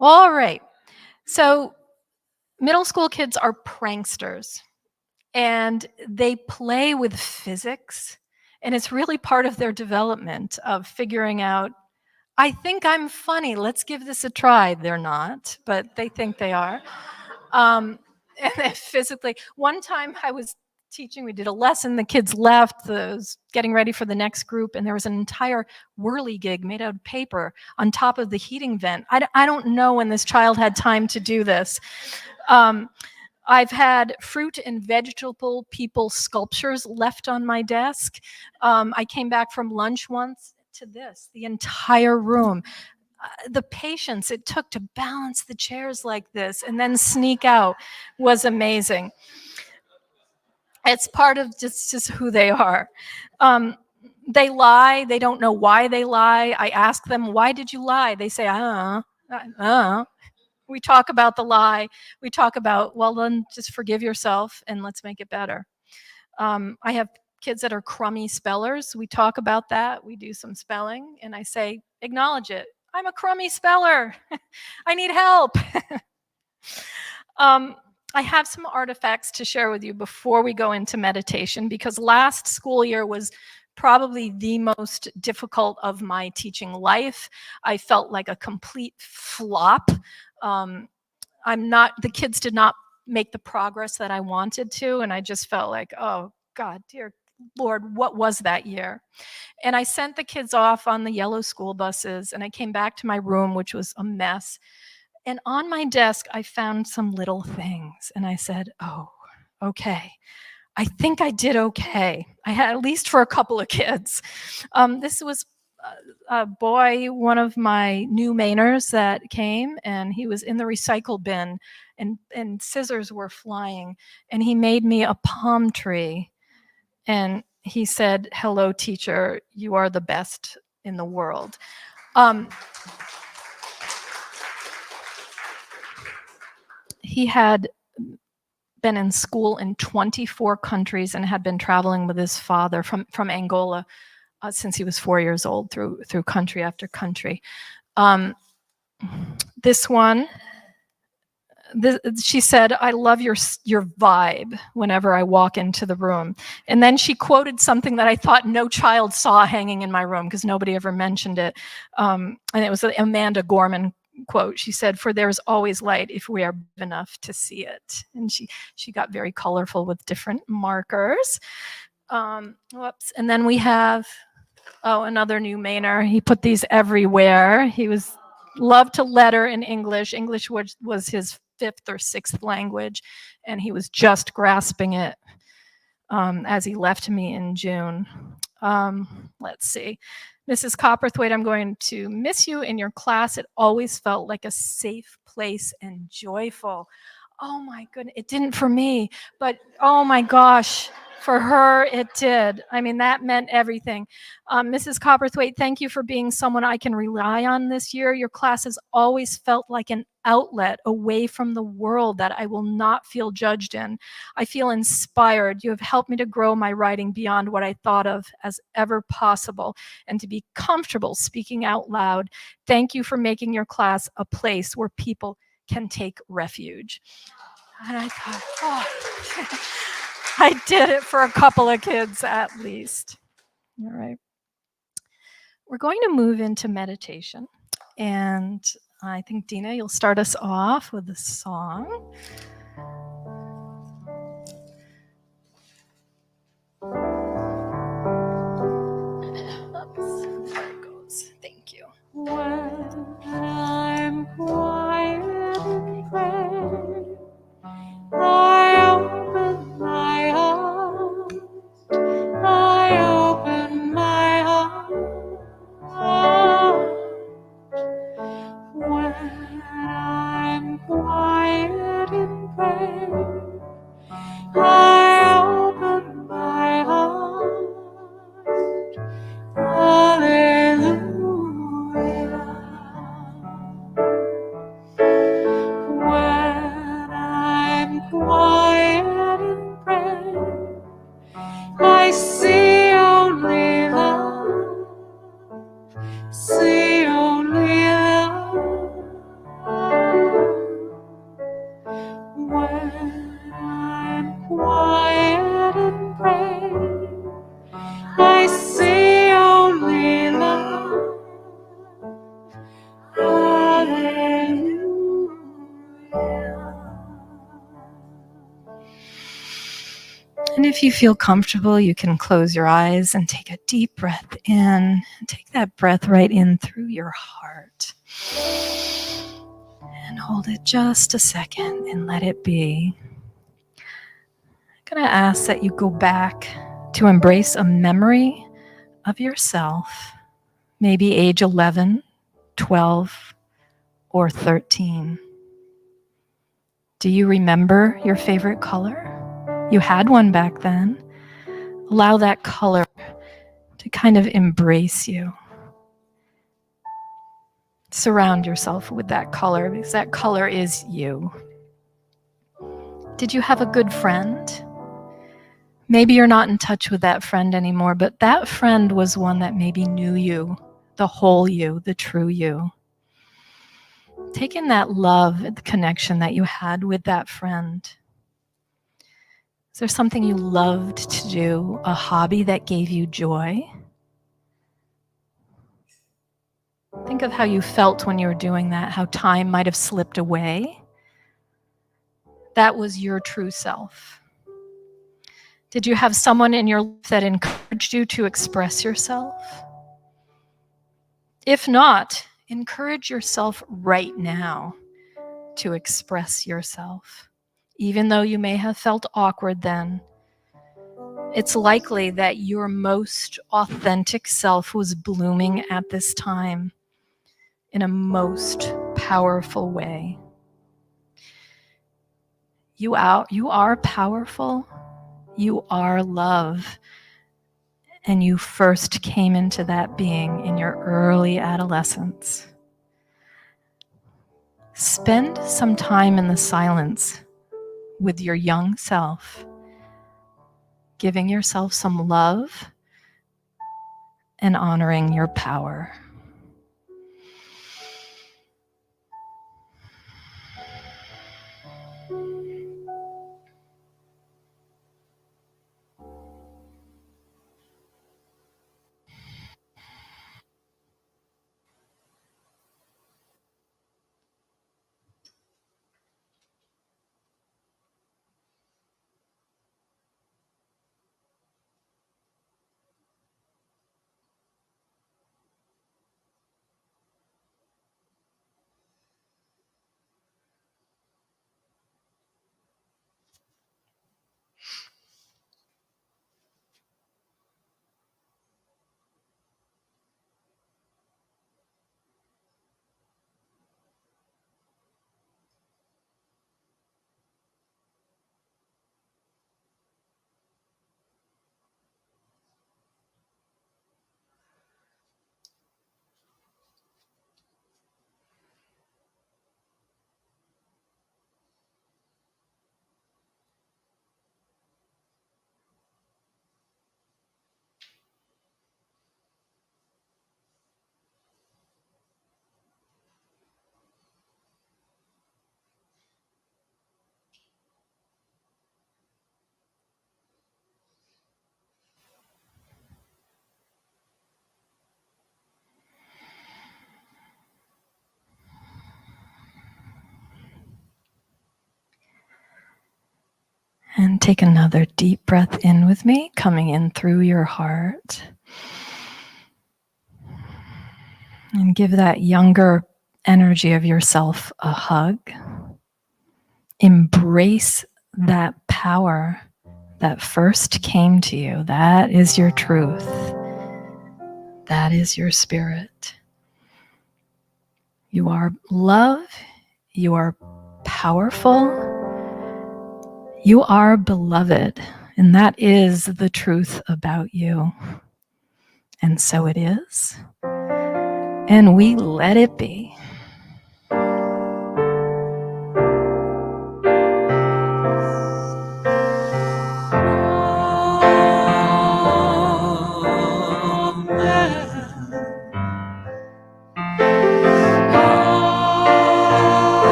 Speaker 6: All right. So middle school kids are pranksters, and they play with physics, and it's really part of their development of figuring out, I think I'm funny, let's give this a try. They're not, but they think they are. And then physically, one time I was teaching, we did a lesson, the kids left, was getting ready for the next group, and there was an entire whirligig made out of paper on top of the heating vent. I don't know when this child had time to do this. I've had fruit and vegetable people sculptures left on my desk. I came back from lunch once, to this, the entire room. The patience it took to balance the chairs like this and then sneak out was amazing. It's part of just who they are. They lie. They don't know why they lie. I ask them, why did you lie? They say, We talk about the lie. We talk about, well, then just forgive yourself and let's make it better. I have kids that are crummy spellers. We talk about that. We do some spelling and I say, acknowledge it. I'm a crummy speller. I need help. I have some artifacts to share with you before we go into meditation, because last school year was probably the most difficult of my teaching life. I felt like a complete flop. The kids did not make the progress that I wanted to, and I just felt like, oh God, dear Lord, what was that year? And I sent the kids off on the yellow school buses, and I came back to my room, which was a mess. And on my desk, I found some little things. And I said, oh, okay. I think I did okay. I had, at least for a couple of kids. This was a boy, one of my new Mainers that came, and he was in the recycle bin, and scissors were flying. And he made me a palm tree. And he said, hello, teacher, you are the best in the world. He had been in school in 24 countries and had been traveling with his father from Angola since he was 4 years old, through country after country. This one, she said, I love your vibe whenever I walk into the room. And then she quoted something that I thought no child saw hanging in my room, because nobody ever mentioned it. And it was an Amanda Gorman quote. She said, for there's always light if we are brave enough to see it. And she got very colorful with different markers. Whoops. And then we have, another new Mainer. He put these everywhere. He loved to letter in English. English was his 5th or 6th language, and he was just grasping it as he left me in June. Let's see. Mrs. Copperthwaite, I'm going to miss you in your class. It always felt like a safe place and joyful. Oh my goodness, it didn't for me, but oh my gosh, for her it did. I mean, that meant everything. Mrs. Copperthwaite, thank you for being someone I can rely on this year. Your class has always felt like an outlet away from the world that I will not feel judged in. I feel inspired. You have helped me to grow my writing beyond what I thought of as ever possible, and to be comfortable speaking out loud. Thank you for making your class a place where people can take refuge. And I thought, oh, I did it for a couple of kids at least. All right. We're going to move into meditation. And I think, Dina, you'll start us off with a song. Oops, there it goes. Thank you.
Speaker 2: When I'm quiet and pray, I open my heart. I open my heart. When I'm quiet and pray, I open my heart. Hallelujah. When I'm quiet and pray, I see only love, see only love. When I'm quiet and pray, I see only love. Hallelujah.
Speaker 6: And if you feel comfortable, you can close your eyes and take a deep breath in. And take that breath right in through your heart. And hold it just a second and let it be. I'm going to ask that you go back to embrace a memory of yourself maybe age 11, 12, or 13. Do you remember your favorite color? You had one back then. Allow that color to kind of embrace you. Surround yourself with that color because that color is you. Did you have a good friend? Maybe you're not in touch with that friend anymore, but that friend was one that maybe knew you, the whole you, the true you. Take in that love and the connection that you had with that friend. Is there something you loved to do, a hobby that gave you joy? Think of how you felt when you were doing that, how time might have slipped away. That was your true self. Did you have someone in your life that encouraged you to express yourself? If not, encourage yourself right now to express yourself. Even though you may have felt awkward then, it's likely that your most authentic self was blooming at this time in a most powerful way. You are powerful. You are love. And you first came into that being in your early adolescence. Spend some time in the silence with your young self, giving yourself some love and honoring your power. And take another deep breath in with me, coming in through your heart. And give that younger energy of yourself a hug. Embrace that power that first came to you. That is your truth. That is your spirit. You are love. You are powerful. You are beloved, and that is the truth about you. And so it is, and we let it be.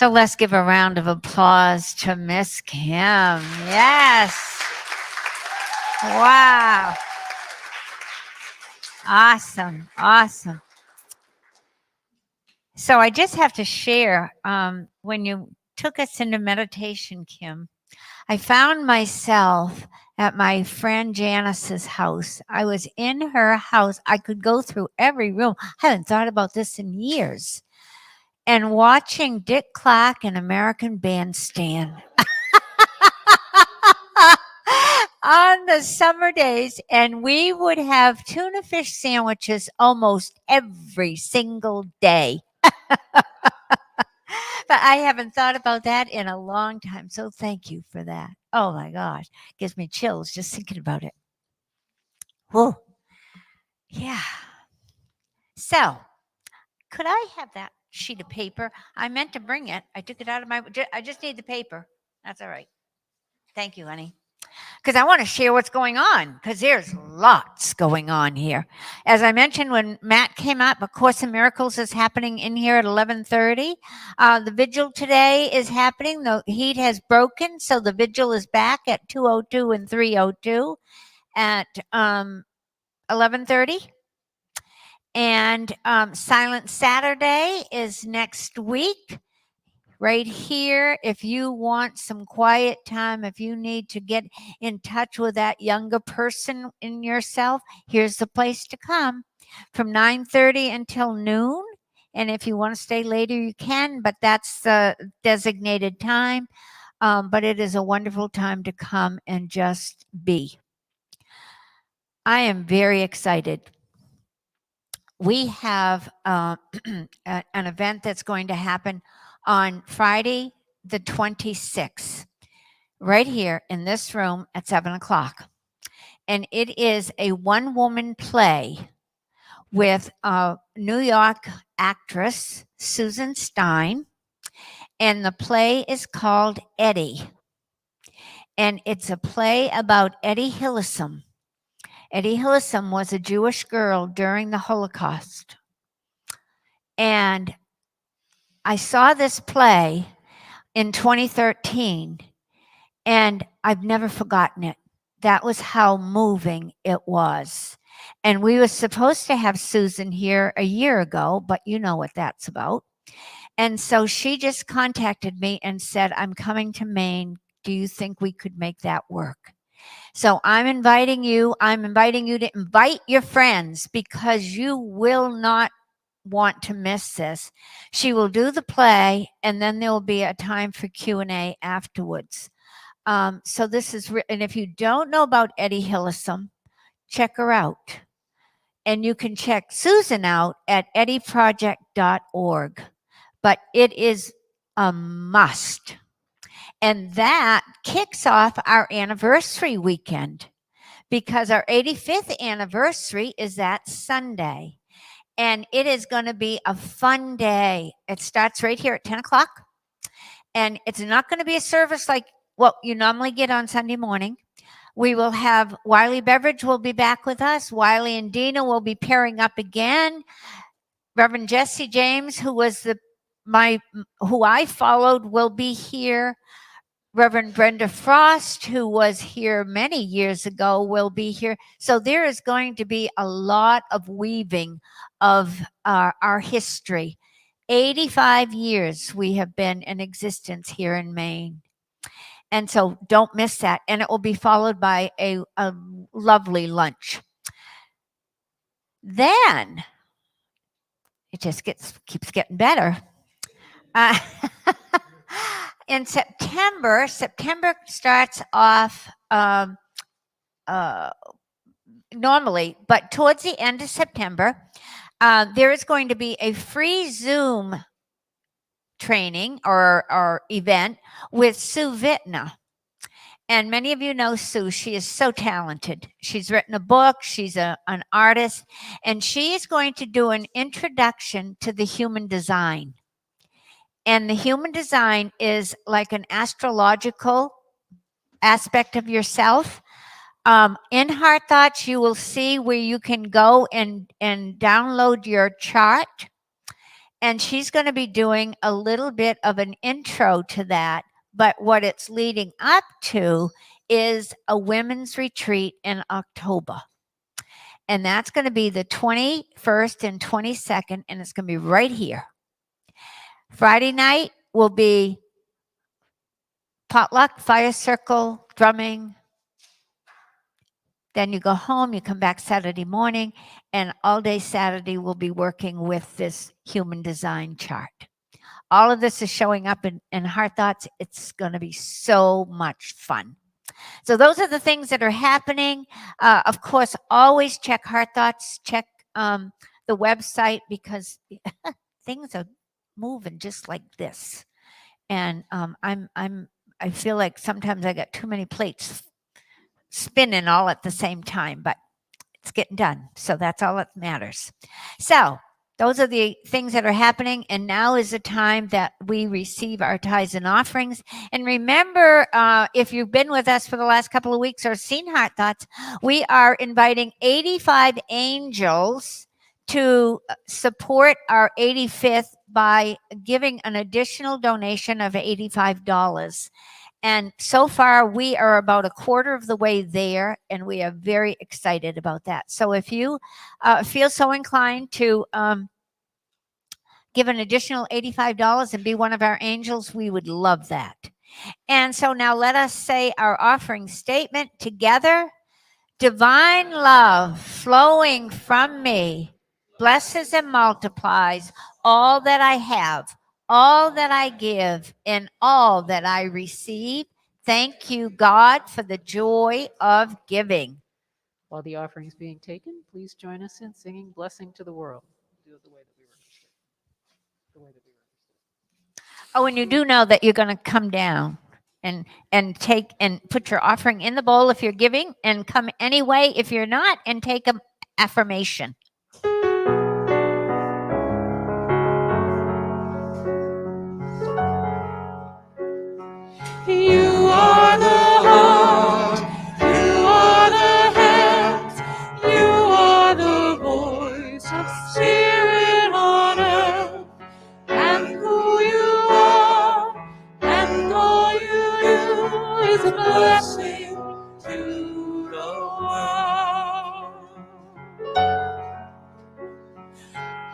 Speaker 1: So let's give a round of applause to Miss Kim. Yes. Wow. Awesome. Awesome. So I just have to share, when you took us into meditation, Kim, I found myself at my friend Janice's house. I was in her house. I could go through every room. I haven't thought about this in years. And watching Dick Clark and American Bandstand on the summer days. And we would have tuna fish sandwiches almost every single day. But I haven't thought about that in a long time. So thank you for that. Oh my gosh. Gives me chills just thinking about it. Whoa. Yeah. So could I have that sheet of paper? I meant to bring it. I took it out of my, I just need the paper. That's all right. Thank you, honey. Because I want to share what's going on, because there's lots going on here. As I mentioned when Matt came up, A Course in Miracles is happening in here at 11:30. The vigil today is happening. The heat has broken, so the vigil is back at 2:02 and 3:02 at 11:30. And Silent Saturday is next week. Right here, if you want some quiet time, if you need to get in touch with that younger person in yourself, here's the place to come from 9:30 until noon. And if you want to stay later, you can, but that's the designated time. But it is a wonderful time to come and just be. I am very excited. We have an event that's going to happen on Friday, the 26th, right here in this room at 7 o'clock. And it is a one-woman play with a New York actress, Susan Stein. And the play is called Eddie. And it's a play about Eddie Hillesum. Eddie Hillesum was a Jewish girl during the Holocaust. And I saw this play in 2013, and I've never forgotten it. That was how moving it was. And we were supposed to have Susan here a year ago, but you know what that's about. And so she just contacted me and said, I'm coming to Maine. Do you think we could make that work? So I'm inviting you to invite your friends, because you will not want to miss this. She will do the play, and then there will be a time for Q&A afterwards. So this is, and if you don't know about Eddie Hillesum, check her out. And you can check Susan out at eddieproject.org. But it is a must. And that kicks off our anniversary weekend, because our 85th anniversary is that Sunday. And it is going to be a fun day. It starts right here at 10 o'clock. And it's not going to be a service like what you normally get on Sunday morning. We will have Wiley Beveridge will be back with us. Wiley and Dina will be pairing up again. Reverend Jesse James, who I followed, will be here. Reverend Brenda Frost, who was here many years ago, will be here. So there is going to be a lot of weaving of our history. 85 years we have been in existence here in Maine. And so don't miss that. And it will be followed by a lovely lunch. Then it just keeps getting better. In September starts off normally, but towards the end of September, there is going to be a free Zoom training or event with Sue Vitna. And many of you know Sue. She is so talented. She's written a book. She's an artist. And she is going to do an introduction to the human design. And the human design is like an astrological aspect of yourself. In Heart Thoughts, you will see where you can go and download your chart. And she's going to be doing a little bit of an intro to that. But what it's leading up to is a women's retreat in October. And that's going to be the 21st and 22nd, and it's going to be right here. Friday night will be potluck, fire circle, drumming. Then you go home, you come back Saturday morning, and all day Saturday we'll be working with this human design chart. All of this is showing up in Heart Thoughts. It's going to be so much fun. So those are the things that are happening. Of course, always check Heart Thoughts, check the website, because things are moving just like this. And I feel like sometimes I got too many plates spinning all at the same time, but it's getting done. So that's all that matters. So those are the things that are happening. And now is the time that we receive our tithes and offerings. And remember, if you've been with us for the last couple of weeks or seen Heart Thoughts, we are inviting 85 angels to support our 85th by giving an additional donation of $85. And so far, we are about a quarter of the way there, and we are very excited about that. So if you feel so inclined to give an additional $85 and be one of our angels, we would love that. And so now let us say our offering statement together. Divine love flowing from me blesses and multiplies all that I have, all that I give, and all that I receive. Thank you, God, for the joy of giving.
Speaker 2: While the offering is being taken, please join us in singing Blessing to the World. Do it the way that we were understood. The way that we were understood.
Speaker 1: Oh, and you do know that you're going to come down and take and put your offering in the bowl if you're giving, and come anyway if you're not, and take an affirmation.
Speaker 2: You are the heart, you are the hands, you are the voice of spirit on earth, and who you are, and all you do is a blessing to the world.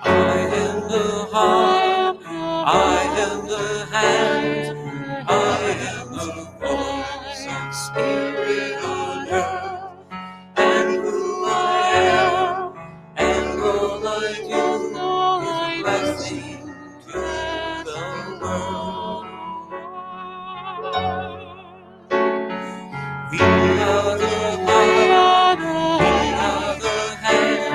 Speaker 2: I am the heart, I am the hand, I am the voice of spirit on earth, and who I am, and all I do is a blessing to the world. We are the heart, we are the hand,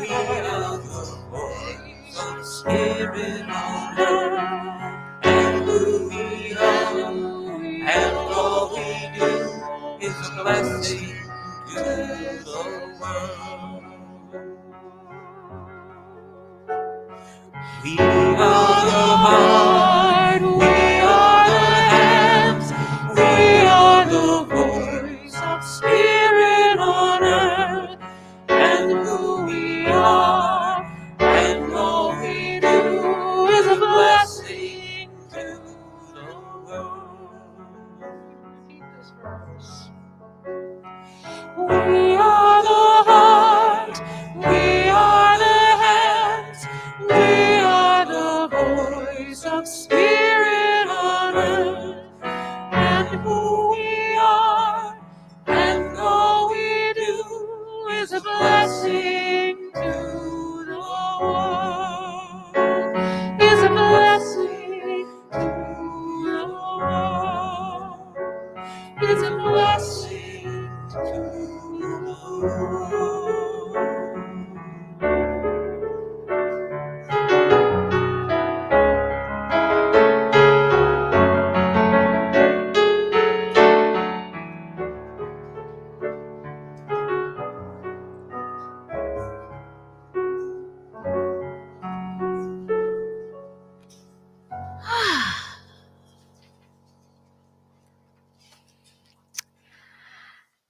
Speaker 2: we are the voice of spirit on earth, and who we are, and all we do is a blessing to the world. We are the heart, we are the hands, we are the voice of spirit on earth, and who we are, and all we do is a blessing to the world. Repeat this verse. We are the heart, we are the hands, we are the voice of spirit on earth, and who we are, and all we do is a blessing to the world, is a blessing to the world, is a blessing to the world.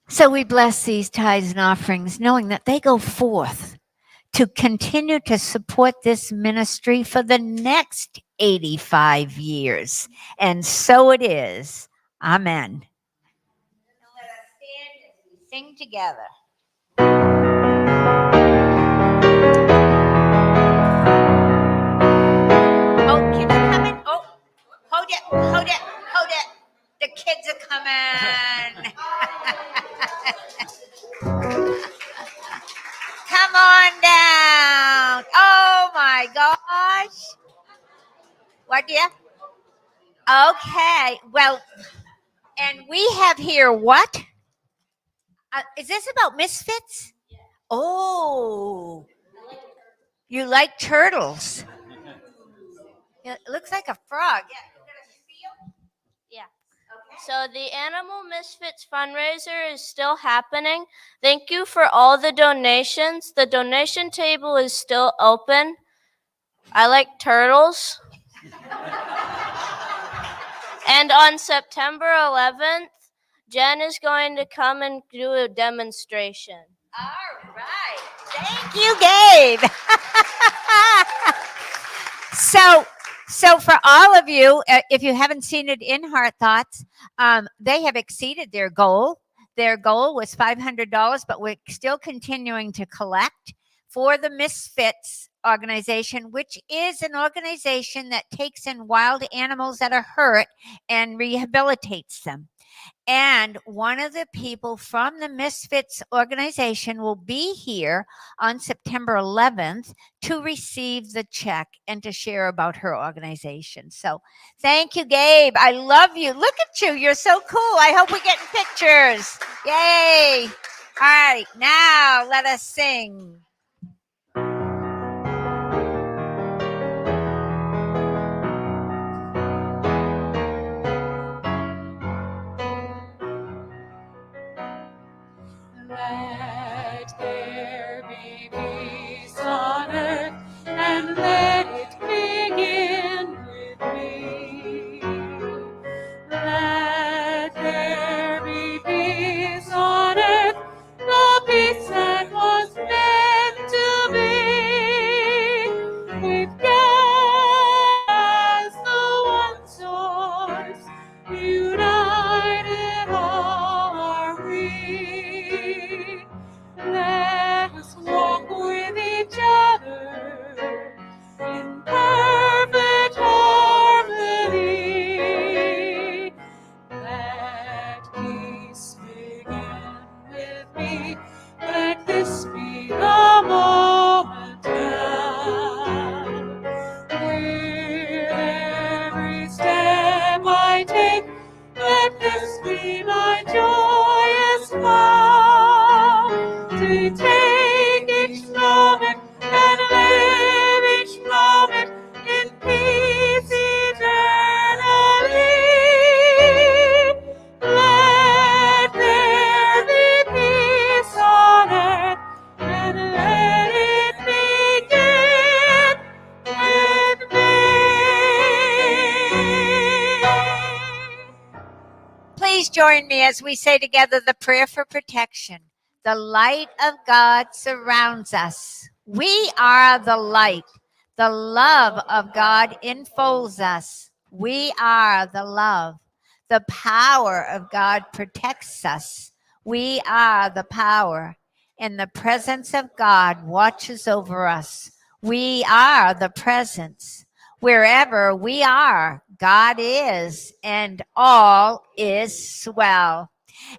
Speaker 1: So we bless these tithes and offerings, knowing that they go forth to continue to support this ministry for the next 85 years. And so it is. Amen. Now let us stand as we sing together. Oh, kids are coming. Oh, hold it, hold it, hold it. The kids are coming. Come on down. Oh my gosh. What, dear? Okay. Well, and we have here what? Is this about misfits? Oh, you like turtles? It looks like a frog. Yeah. You got a spiel?
Speaker 7: Yeah.
Speaker 1: Okay.
Speaker 7: So the Animal Misfits fundraiser is still happening. Thank you for all the donations. The donation table is still open. I like turtles. And on September 11th, Jen is going to come and do a demonstration.
Speaker 1: All right. Thank you, Gabe. So for all of you, if you haven't seen it in Heart Thoughts, they have exceeded their goal. Their goal was $500, but we're still continuing to collect for the Misfits organization, which is an organization that takes in wild animals that are hurt and rehabilitates them. And one of the people from the Misfits organization will be here on September 11th to receive the check and to share about her organization. So thank you, Gabe. I love you. Look at you. You're so cool. I hope we're getting pictures. Yay. All right. Now let us sing.
Speaker 2: Let there be peace on earth, and let it begin with me. Let there be peace on earth, the peace that was meant to be, with God as the one source, united all are we. Let us walk with each other in perfect harmony. Let peace begin with me. Let this be the moment now. With every step I take, let this be my joyous vow, to take each moment and live each moment in peace eternally. Let there be peace on earth, and let it begin with me.
Speaker 1: Please join me as we say together the prayer for protection. The light of God surrounds us. We are the light. The love of God enfolds us. We are the love. The power of God protects us. We are the power. And the presence of God watches over us. We are the presence. Wherever we are, God is, and all is well.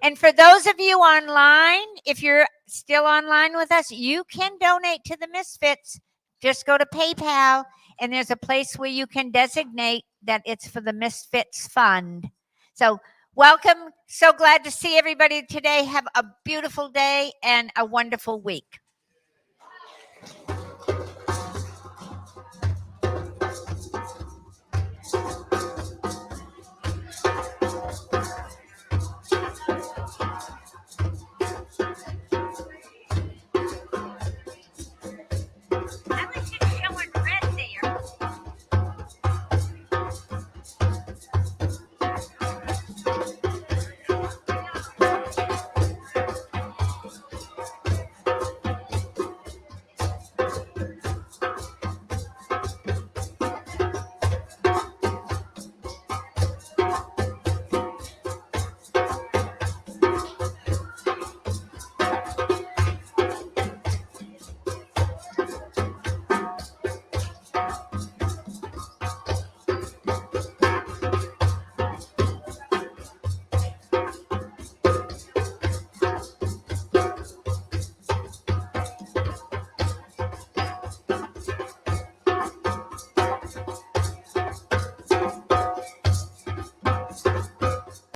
Speaker 1: And for those of you online, if you're still online with us, you can donate to the Misfits. Just go to PayPal, and there's a place where you can designate that it's for the Misfits Fund. So welcome. So glad to see everybody today. Have a beautiful day and a wonderful week.